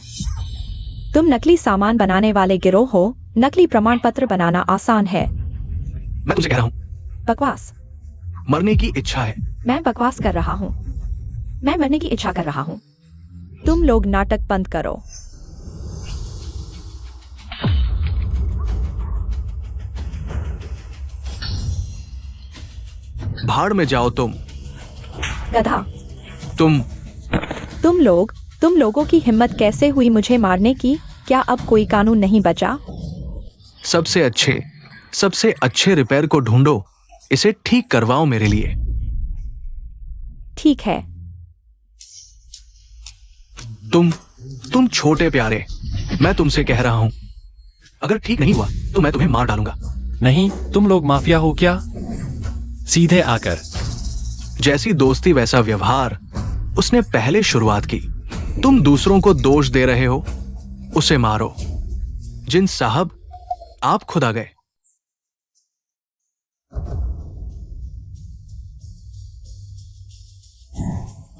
तुम नकली सामान बनाने वाले गिरोह हो। नकली प्रमाण पत्र बनाना आसान है। मैं तुझे कह रहा हूँ, बकवास। मरने की इच्छा है। मैं बकवास कर रहा हूँ। मैं मरने की इच्छा कर रहा हूँ। तुम लोग नाटक बंद करो। भाड़ में जाओ तुम। गधा। तुम लोगों की हिम्मत कैसे हुई मुझे मारने की? क्या अब कोई कानून नहीं बचा? सबसे अच्छे रिपेयर को ढूंढो, इसे ठीक करवाओ मेरे लिए। ठीक है। तुम छोटे प्यारे, मैं तुमसे कह रहा हूं, अगर ठीक नहीं हुआ तो मैं तुम्हें मार डालूंगा। नहीं, तुम लोग माफिया हो क्या? सीधे आकर। जैसी दोस्ती वैसा व्यवहार, उसने पहले शुरुआत की। तुम दूसरों को दोष दे रहे हो, उसे मारो। जिन साहब, आप खुद आ गए।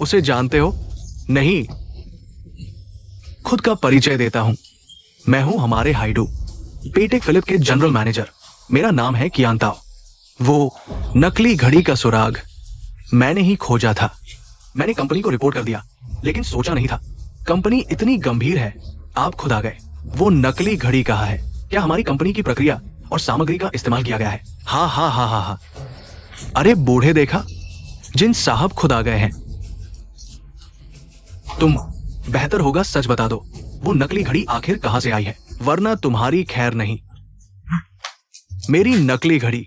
उसे जानते हो? नहीं। खुद का परिचय देता हूं, मैं हूं हमारे हाइडू, पेटेक फिलिप के जनरल मैनेजर। मेरा नाम है कियांताओ। वो नकली घड़ी का सुराग मैंने ही खोजा था। मैंने कंपनी को रिपोर्ट कर दिया, लेकिन सोचा नहीं था कंपनी इतनी गंभीर है। आप खुद आ गए। वो नकली घड़ी कहाँ है? क्या हमारी कंपनी की प्रक्रिया और सामग्री का इस्तेमाल किया गया है? हाँ। अरे बूढ़े देखा, जिन साहब खुद आ गए हैं। तुम बेहतर होगा सच बता दो, वो नकली घड़ी आखिर कहां से आई है, वरना तुम्हारी खैर नहीं। मेरी नकली घड़ी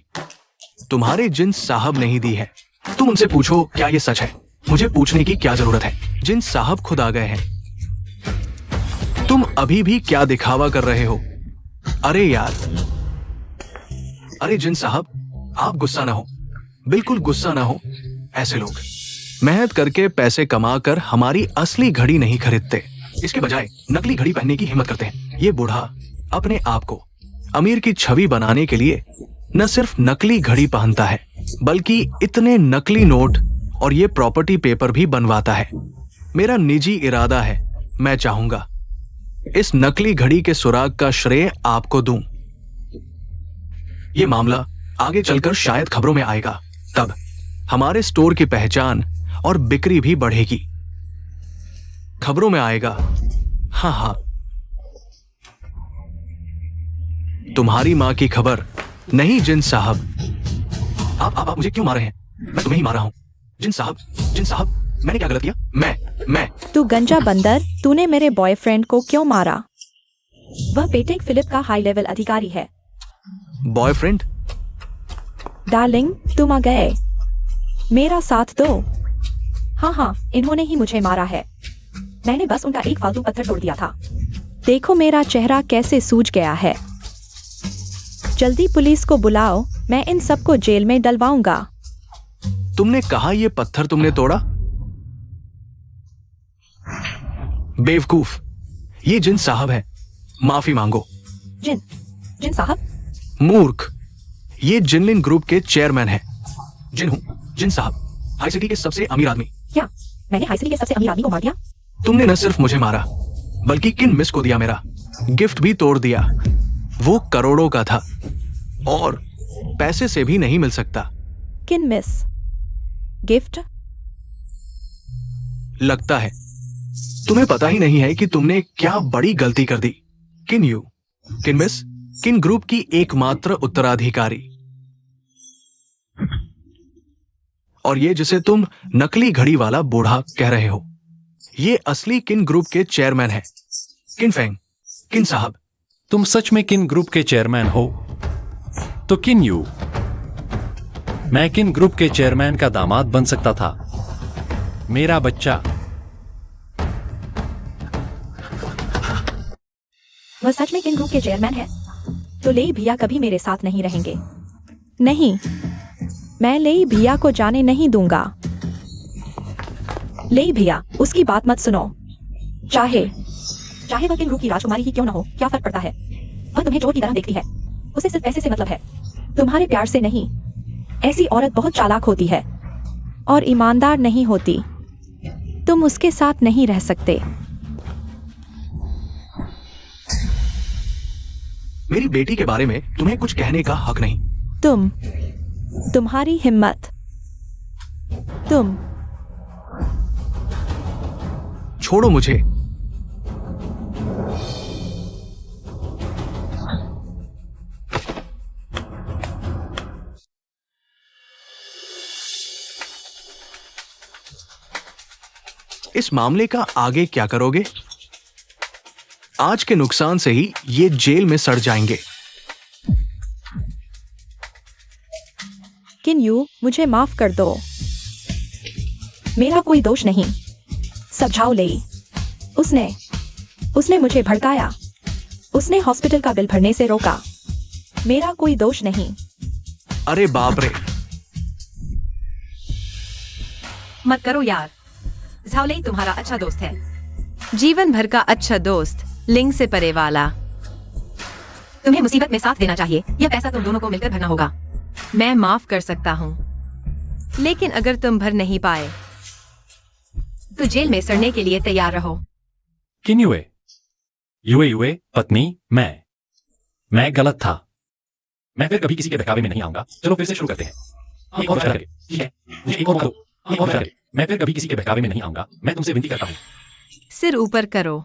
तुम्हारे जिन साहब नहीं दी है। तुम उनसे पूछो क्या ये सच है। मुझे पूछने की क्या जरूरत है? जिन साहब खुद आ गए हैं। तुम अभी भी क्या दिखावा कर रहे हो? अरे यार, अरे जिन साहब, आप गुस्सा ना हो, बिल्कुल गुस्सा ना हो। ऐसे लोग मेहनत करके पैसे कमाकर हमारी असली घड़ी नहीं खरीदते, इसके बजाय नकली घड़ी पहनने की हिम्मत करते हैं। ये बूढ़ा अपने आप को अमीर की छवि बनाने के लिए न सिर्फ नकली घड़ी पहनता है, बल्कि इतने नकली नोट और ये प्रॉपर्टी पेपर भी बनवाता है। मेरा निजी इरादा है, मैं चाहूंगा इस नकली घड़ी के सुराग का श्रेय आपको दूं। ये मामला आगे चलकर शायद खबरों में आएगा, तब हमारे स्टोर की पहचान और बिक्री भी बढ़ेगी। खबरों में आएगा। हाँ, तुम्हारी मां की खबर नहीं। जिन साहब, आप मुझे क्यों मार रहे हैं? मैं तुम्हें ही मार रहा हूं। जिन साहब, मैंने क्या गलत किया? मैं तू गंजा बंदर, तूने मेरे बॉयफ्रेंड को क्यों मारा? वह पेटेक फिलिप का हाई लेवल अधिकारी है। बॉयफ्रेंड? डार्लिंग, तुम आ गए। मेरा साथ दो। हाँ, इन्होंने ही मुझे मारा है। मैंने बस उनका एक फालतू पत्थर तोड़ दिया था। देखो मेरा चेहरा कैसे सूज गया है। जल्दी पुलिस को बुलाओ, मैं इन सबको जेल में डलवाऊंगा। तुमने कहा ये पत्थर तुमने तोड़ा? बेवकूफ, ये जिन साहब है, माफी मांगो। जिन साहब? मूर्ख, ये जिनलिन ग्रुप के चेयरमैन हैं। जिन साहब, हाई सिटी के सबसे अमीर आदमी। क्या मैंने हाई सिटी के सबसे अमीर आदमी को मार दिया? तुमने न सिर्फ मुझे मारा, बल्कि किन मिस को दिया मेरा गिफ्ट भी तोड़ दिया। वो करोड़ों का था और पैसे से भी नहीं मिल सकता। किन मिस? गिफ्ट? लगता है तुम्हें पता ही नहीं है कि तुमने क्या बड़ी गलती कर दी। किन मिस, किन ग्रुप की एकमात्र उत्तराधिकारी। और ये जिसे तुम नकली घड़ी वाला बूढ़ा कह रहे हो, ये असली किन ग्रुप के चेयरमैन है। किन फेंग, किन साहब। तुम सच में किन ग्रुप के चेयरमैन हो? तो किन यू, मैं किन ग्रुप के चेयरमैन का दामाद बन सकता था। मेरा बच्चा। वह सच में किन ग्रुप के चेयरमैन है? तो लेई भैया कभी मेरे साथ नहीं रहेंगे। नहीं, मैं लेई भैया को जाने नहीं दूंगा। लेई भैया, उसकी बात मत सुनो। चाहे वह किन ग्रुप की राजकुमारी ही क्यों ना हो, क्या फर्क पड़ता है? वह तुम्हें चोर की तरह देखती है। उसे सिर्फ पैसे से मतलब है, तुम्हारे प्यार से नहीं। ऐसी औरत बहुत चालाक होती है और ईमानदार नहीं होती। तुम उसके साथ नहीं रह सकते। मेरी बेटी के बारे में तुम्हें कुछ कहने का हक नहीं। तुम्हारी हिम्मत। तुम छोड़ो मुझे। इस मामले का आगे क्या करोगे? आज के नुकसान से ही ये जेल में सड़ जाएंगे। किन यू, मुझे माफ कर दो। मेरा कोई दोष नहीं। समझाओ लेई। उसने मुझे भड़काया। उसने हॉस्पिटल का बिल भरने से रोका। मेरा कोई दोष नहीं। अरे बाप रे। मत करो यार। झाओलेई तुम्हारा अच्छा दोस्त है, जीवन भर का अच्छा दोस्त, लिंग से परे वाला। तुम्हें मुसीबत में साथ देना चाहिए। यह पैसा तुम दोनों को मिलकर भरना होगा। मैं माफ कर सकता हूँ, लेकिन अगर तुम भर नहीं पाए तो जेल में सड़ने के लिए तैयार रहो। किन युए पत्नी, मैं गलत था। मैं फिर कभी किसी के बहकावे में नहीं आऊंगा। चलो फिर से शुरू करते हैं। एक और करके, ठीक है? मुझे एक और मौका दो। एक और करके। मैं फिर कभी किसी के बहकावे में नहीं आऊंगा। मैं तुमसे विनती करता हूँ। सिर ऊपर करो।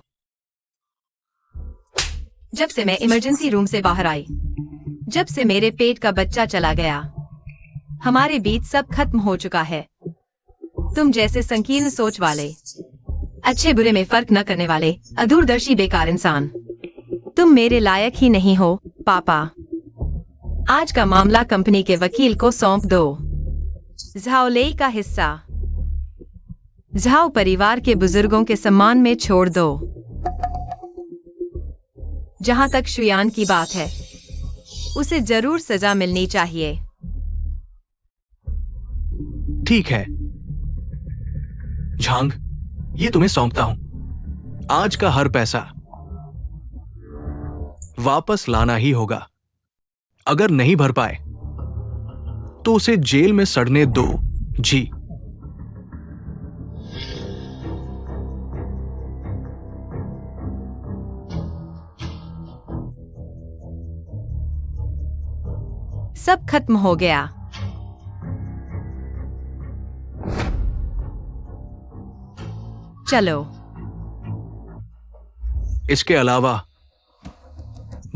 जब से मैं इमरजेंसी रूम से बाहर आई, जब से मेरे पेट का बच्चा चला गया, हमारे बीच सब खत्म हो चुका है। तुम जैसे संकीर्ण सोच वाले, अच्छे बुरे में फर्क न करने वाले, अदूरदर्शी बेकार इंसान, तुम मेरे लायक ही नहीं हो पापा। आज का मामला कंपनी के वकील को सौंप दो। झाओलेई का हिस्सा झाओ परिवार के बुजुर्गों के सम्मान में छोड़ दो। जहां तक शुयान की बात है, उसे जरूर सजा मिलनी चाहिए। ठीक है झांग, ये तुम्हें सौंपता हूं। आज का हर पैसा वापस लाना ही होगा। अगर नहीं भर पाए तो उसे जेल में सड़ने दो। जी। सब खत्म हो गया। चलो। इसके अलावा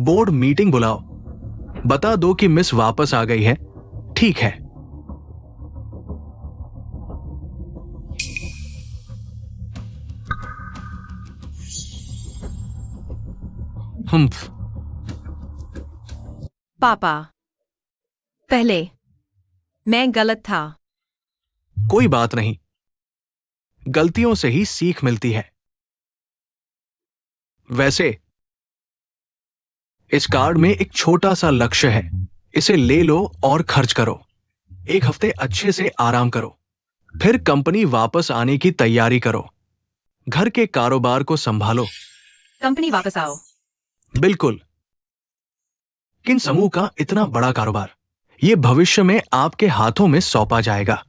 बोर्ड मीटिंग बुलाओ। बता दो कि मिस वापस आ गई है। ठीक है। पापा, पहले मैं गलत था। कोई बात नहीं, गलतियों से ही सीख मिलती है। वैसे इस कार्ड में एक छोटा सा लक्ष्य है, इसे ले लो और खर्च करो। 1 हफ्ते अच्छे से आराम करो, फिर कंपनी वापस आने की तैयारी करो। घर के कारोबार को संभालो। कंपनी वापस आओ। बिल्कुल। किन समूह का इतना बड़ा कारोबार, यह भविष्य में आपके हाथों में सौंपा जाएगा।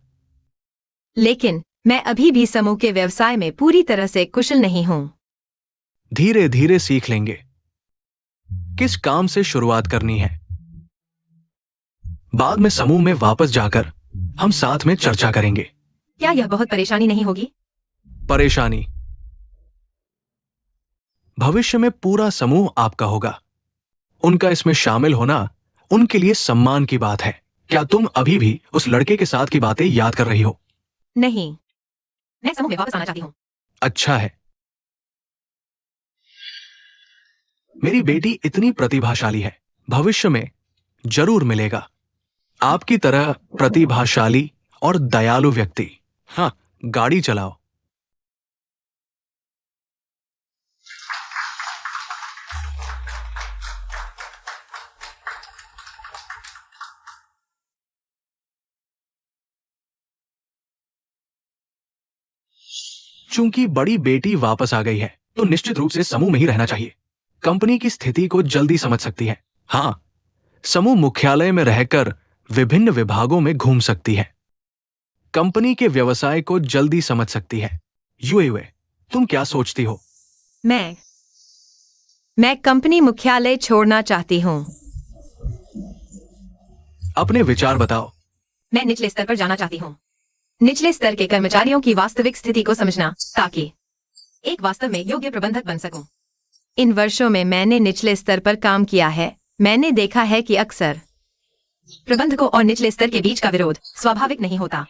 लेकिन मैं अभी भी समूह के व्यवसाय में पूरी तरह से कुशल नहीं हूं। धीरे धीरे सीख लेंगे किस काम से शुरुआत करनी है। बाद में समूह में वापस जाकर हम साथ में चर्चा करेंगे। क्या यह बहुत परेशानी नहीं होगी? परेशानी? भविष्य में पूरा समूह आपका होगा। उनका इसमें शामिल होना उनके लिए सम्मान की बात है। क्या तुम अभी भी उस लड़के के साथ की बातें याद कर रही हो? नहीं, मैं समूह में वापस आना चाहती हूँ। अच्छा है। मेरी बेटी इतनी प्रतिभाशाली है, भविष्य में जरूर मिलेगा आपकी तरह प्रतिभाशाली और दयालु व्यक्ति। हाँ, गाड़ी चलाओ। चूंकि बड़ी बेटी वापस आ गई है, तो निश्चित रूप से समूह में ही रहना चाहिए। कंपनी की स्थिति को जल्दी समझ सकती है। हाँ, समूह मुख्यालय में रहकर विभिन्न विभागों में घूम सकती है। कंपनी के व्यवसाय को जल्दी समझ सकती है। यूए, तुम क्या सोचती हो? मैं कंपनी मुख्यालय छोड़ना चाहती हूँ। अपने विचार बताओ। मैं निचले स्तर पर जाना चाहती हूँ। निचले स्तर के कर्मचारियों की वास्तविक स्थिति को समझना, ताकि एक वास्तव में योग्य प्रबंधक बन सकूं। इन वर्षों में मैंने निचले स्तर पर काम किया है। मैंने देखा है कि अक्सर प्रबंधकों और निचले स्तर के बीच का विरोध स्वाभाविक नहीं होता,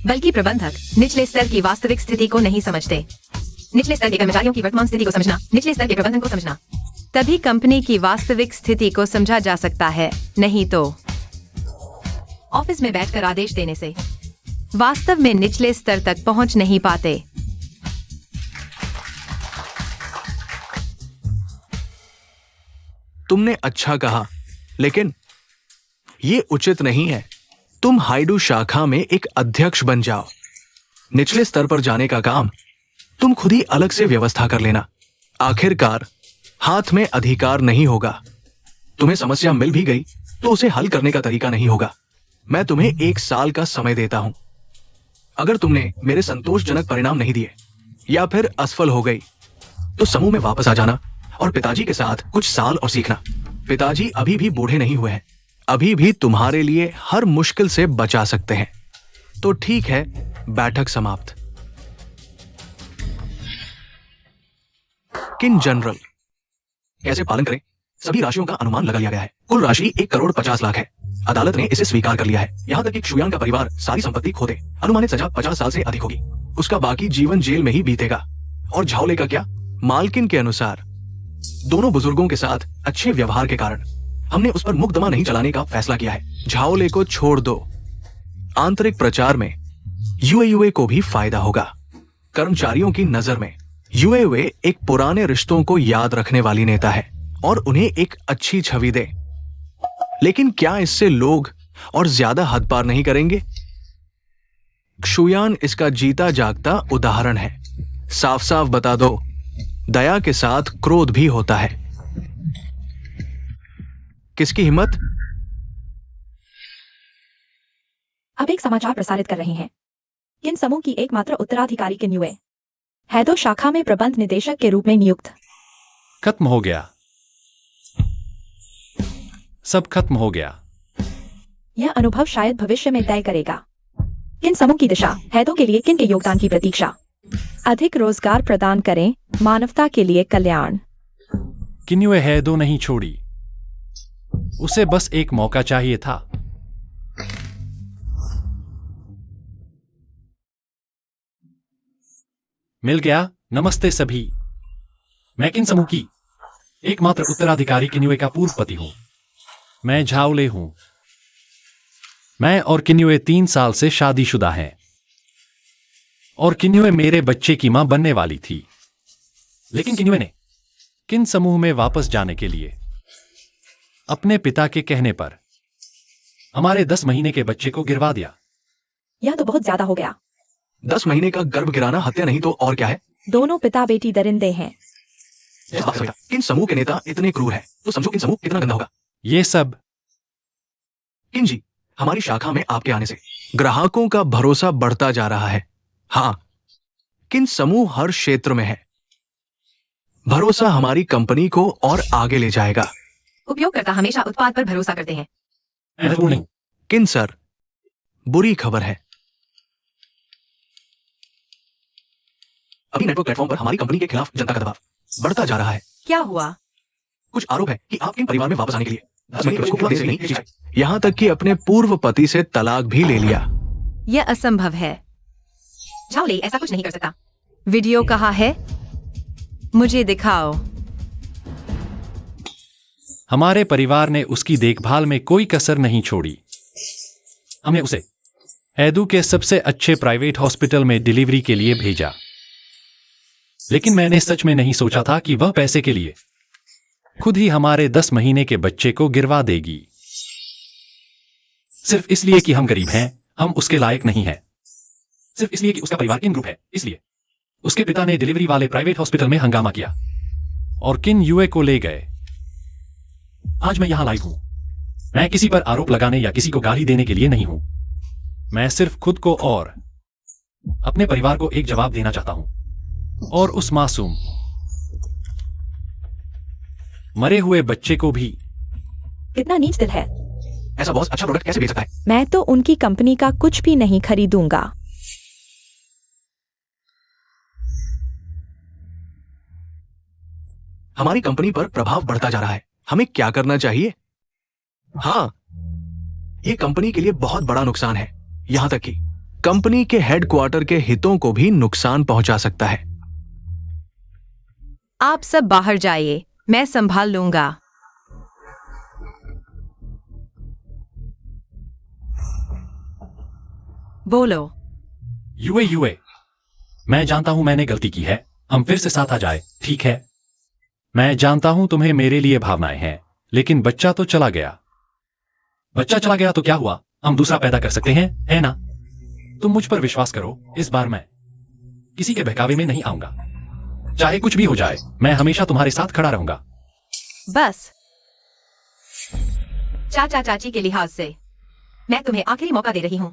बल्कि प्रबंधक निचले स्तर की वास्तविक स्थिति को नहीं समझते। निचले स्तर के कर्मचारियों की वर्तमान स्थिति को समझना, निचले स्तर के प्रबंधन को समझना, तभी कंपनी की वास्तविक स्थिति को समझा जा सकता है। नहीं तो ऑफिस में बैठकर आदेश देने से वास्तव में निचले स्तर तक पहुंच नहीं पाते। तुमने अच्छा कहा, लेकिन यह उचित नहीं है। तुम हाइडू शाखा में एक अध्यक्ष बन जाओ। निचले स्तर पर जाने का काम तुम खुद ही अलग से व्यवस्था कर लेना। आखिरकार हाथ में अधिकार नहीं होगा। तुम्हें समस्या मिल भी गई तो उसे हल करने का तरीका नहीं होगा। मैं तुम्हें 1 साल का समय देता हूं। अगर तुमने मेरे संतोषजनक परिणाम नहीं दिए या फिर असफल हो गई, तो समूह में वापस आ जाना और पिताजी के साथ कुछ साल और सीखना। पिताजी अभी भी बूढ़े नहीं हुए हैं, अभी भी तुम्हारे लिए हर मुश्किल से बचा सकते हैं। तो ठीक है, बैठक समाप्त। किन जनरल, कैसे पालन करें? सभी राशियों का अनुमान लगा लिया गया है। कुल राशि 1,50,00,000 है। अदालत ने इसे स्वीकार कर लिया है। यहां तक कि क्षुयान का परिवार सारी संपत्ति खो दे, अनुमानित सजा 50 साल से अधिक होगी। उसका बाकी जीवन जेल में ही बीतेगा। और झाओले का क्या? मालकिन के अनुसार दोनों बुजुर्गों के साथ अच्छे व्यवहार के कारण हमने उस पर मुकदमा नहीं चलाने का फैसला किया है। झाओले को छोड़ दो। आंतरिक प्रचार में यूए को भी फायदा होगा। कर्मचारियों की नजर में यूए एक पुराने रिश्तों को याद रखने वाली नेता है और उन्हें एक अच्छी छवि दे। लेकिन क्या इससे लोग और ज्यादा हद पार नहीं करेंगे? क्षुयान इसका जीता जागता उदाहरण है। साफ साफ बता दो, दया के साथ क्रोध भी होता है। किसकी हिम्मत? अब एक समाचार प्रसारित कर रहे हैं। किन समूह की एकमात्र उत्तराधिकारी किन यूए हैदो शाखा में प्रबंध निदेशक के रूप में नियुक्त। खत्म हो गया, सब खत्म हो गया। यह अनुभव शायद भविष्य में तय करेगा किन समूह की दिशा, हैदो के लिए किन के योगदान की प्रतीक्षा। अधिक रोजगार प्रदान करें, मानवता के लिए कल्याण। किन्युए हैदो नहीं छोड़ी, उसे बस एक मौका चाहिए था। मिल गया। नमस्ते सभी, मैं किन समूह की एकमात्र उत्तराधिकारी किन्युए का पूर्व पति हूं। मैं झाओले हूं। मैं और किन्युए 3 साल से शादीशुदा हैं और किन्युए मेरे बच्चे की मां बनने वाली थी। लेकिन किन्युए ने किन समूह में वापस जाने के लिए अपने पिता के कहने पर हमारे 10 महीने के बच्चे को गिरवा दिया। यह तो बहुत ज्यादा हो गया। 10 महीने का गर्भ गिराना हत्या नहीं तो और क्या है? दोनों पिता बेटी दरिंदे हैं। किन समूह के नेता इतने क्रूर हैं, तो समझो किन समूह कितना गंदा होगा। ये सब किन जी, हमारी शाखा में आपके आने से ग्राहकों का भरोसा बढ़ता जा रहा है। हाँ, किन समूह हर क्षेत्र में है। भरोसा हमारी कंपनी को और आगे ले जाएगा। उपयोगकर्ता हमेशा उत्पाद पर भरोसा करते हैं। महत्वपूर्ण नहीं। किन सर, बुरी खबर है। अभी नेटवर्क प्लेटफॉर्म पर हमारी कंपनी के खिलाफ जनता का दबाव बढ़ता जा रहा है। क्या हुआ? कुछ आरोप है कि आप किन परिवार में वापस आने के लिए 10 महीने के बच्चे को खिलाने से नहीं हिचकिचाए। यहाँ तक कि अपने पूर्व पति से तलाक भी ले लिया। यह असंभव है। झाओले ऐसा कुछ नहीं कर सकता। वीडियो कहाँ है? मुझे दिखाओ। हमारे परिवार ने उसकी देखभाल में कोई कसर नहीं छोड़ी। हमने उसे एदू के सबसे अच्छे प्राइवेट हॉस्पिटल में डिलीवरी के लिए भेजा। लेकिन मैंने सच में नहीं सोचा था कि वह पैसे के लिए खुद ही हमारे 10 महीने के बच्चे को गिरवा देगी। सिर्फ इसलिए कि हम गरीब हैं, हम उसके लायक नहीं हैं। सिर्फ इसलिए कि उसका परिवार किन ग्रुप है, इसलिए उसके पिता ने डिलीवरी वाले प्राइवेट हॉस्पिटल में हंगामा किया और किन यूए को ले गए। आज मैं यहां लाइव हूं। मैं किसी पर आरोप लगाने या किसी को गाली देने के लिए नहीं हूं। मैं सिर्फ खुद को और अपने परिवार को एक जवाब देना चाहता हूं और उस मासूम मरे हुए बच्चे को भी। कितना नीच दिल है। ऐसा बहुत अच्छा प्रोडक्ट कैसे बेच सकता है? मैं तो उनकी कंपनी का कुछ भी नहीं खरीदूंगा। हमारी कंपनी पर प्रभाव बढ़ता जा रहा है। हमें क्या करना चाहिए? हाँ, ये कंपनी के लिए बहुत बड़ा नुकसान है। यहां तक कि कंपनी के हेडक्वार्टर के हितों को भी नुकसान पहुंचा सकता है। आप सब बाहर जाइए, मैं संभाल लूंगा। बोलो। यूए, मैं जानता हूं मैंने गलती की है। हम फिर से साथ आ जाए, ठीक है? मैं जानता हूं तुम्हें मेरे लिए भावनाएं हैं, लेकिन बच्चा तो चला गया। बच्चा चला गया तो क्या हुआ? हम दूसरा पैदा कर सकते हैं, है ना? तुम मुझ पर विश्वास करो, इस बार मैं किसी के बहकावे में नहीं आऊंगा। चाहे कुछ भी हो जाए, मैं हमेशा तुम्हारे साथ खड़ा रहूंगा। बस चाचा चाची के लिहाज से मैं तुम्हें आखिरी मौका दे रही हूं।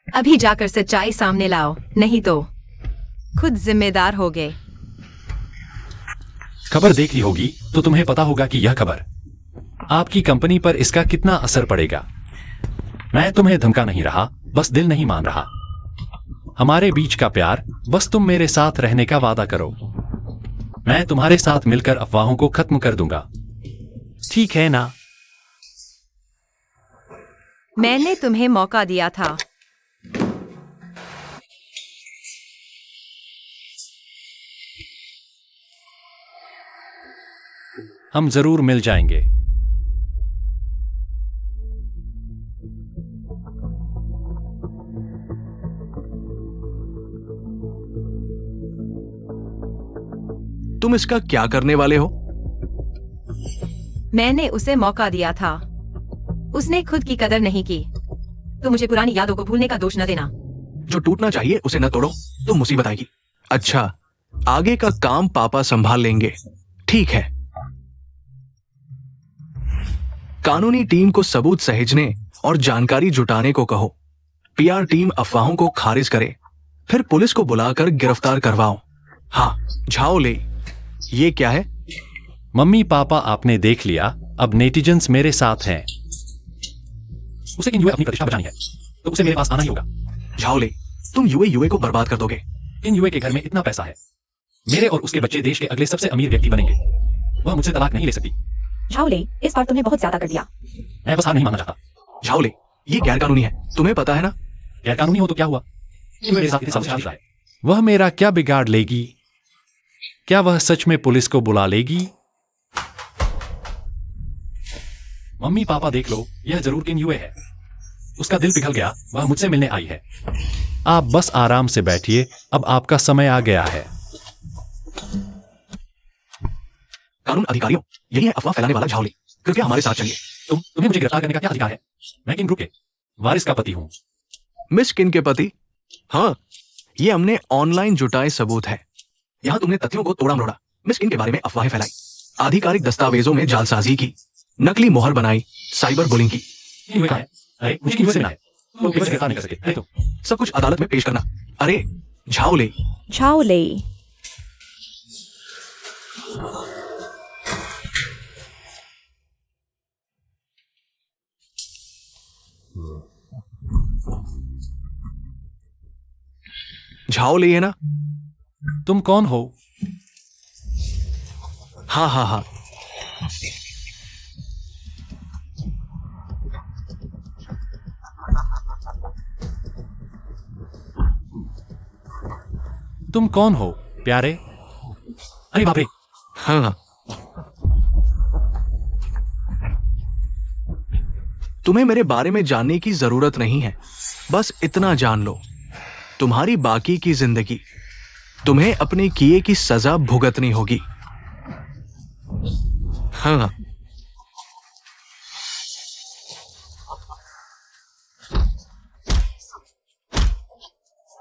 अभी जाकर सच्चाई सामने लाओ, नहीं तो खुद जिम्मेदार होगे। खबर देख ली होगी तो तुम्हें पता होगा कि यह खबर आपकी कंपनी पर इसका कितना असर पड़ेगा। मैं तुम्हें धमका नहीं रहा, बस दिल नहीं मान रहा। हमारे बीच का प्यार, बस तुम मेरे साथ रहने का वादा करो। मैं तुम्हारे साथ मिलकर अफवाहों को खत्म कर दूंगा, ठीक है ना? मैंने तुम्हें मौका दिया था। हम जरूर मिल जाएंगे। तुम इसका क्या करने वाले हो? मैंने उसे मौका दिया था, उसने खुद की कदर नहीं की। तो मुझे पुरानी यादों को भूलने का दोष न देना। जो टूटना चाहिए उसे न तोड़ो, तो मुसीबत आएगी। अच्छा, आगे का काम पापा संभाल लेंगे, ठीक है? कानूनी टीम को सबूत सहेजने और जानकारी जुटाने को कहो। पीआर टीम अफवाहों को खारिज करे, फिर पुलिस को बुलाकर गिरफ्तार करवाओ। हाँ, झाओले, ये क्या है? मम्मी पापा आपने देख लिया, अब नेटिजन्स मेरे साथ हैं। उसे किन यूए अपनी प्रतिष्ठा बचानी है, तो उसे मेरे पास आना ही होगा। झाओले, तुम यूए को बर्बाद कर दोगे। इन यूए के घर में इतना पैसा है, मेरे और उसके बच्चे देश के अगले सबसे अमीर व्यक्ति बनेंगे। वह मुझसे तलाक नहीं ले सकती। झाओले, इस बार तुमने बहुत ज्यादा कर दिया। मैं बस हार नहीं मानना चाहता। झाओले, ये गैर कानूनी है, तुम्हें पता है ना? गैर कानूनी हो तो क्या हुआ? मेरे साथ इतने साल से शादी शुदा है। वह मेरा क्या बिगाड़ लेगी? क्या वह सच में पुलिस को बुला लेगी? मम्मी पापा देख लो, यह जरूर किन यूए है। उसका दिल पिघल गया, वह मुझसे मिलने आई है। आप बस आराम से बैठिए, अब आपका समय आ गया है। कानून अधिकारियों, यही है अफवाह फैलाने वाला झाओली। कृपया हमारे साथ चलिए। तुम्हें मुझे गिरफ्तार करने का क्या अधिकार है? मैं किंग ग्रुप के वारिस का पति हूं। मिस किन के पति? हाँ, ये हमने ऑनलाइन जुटाए सबूत है। यहाँ तुमने तथ्यों को तोड़ा मरोड़ा, मिस किन के बारे में अफवाहें फैलाई, आधिकारिक दस्तावेजों में जालसाजी की, नकली मोहर बनाई, साइबर बुलिंग की। अरे मुझे किंग से मिलना है, तो केवल गिरफ्तार नहीं कर सके। अरे तो सब कुछ अदालत में पेश करना। अरे झाओले, झाओ ले। झाओले है ना? तुम कौन हो? हाँ हाँ हाँ, तुम कौन हो प्यारे? अरे बाप रे, हाँ हाँ। तुम्हें मेरे बारे में जानने की जरूरत नहीं है, बस इतना जान लो, तुम्हारी बाकी की जिंदगी तुम्हें अपने किए की सजा भुगतनी होगी। हाँ हाँ।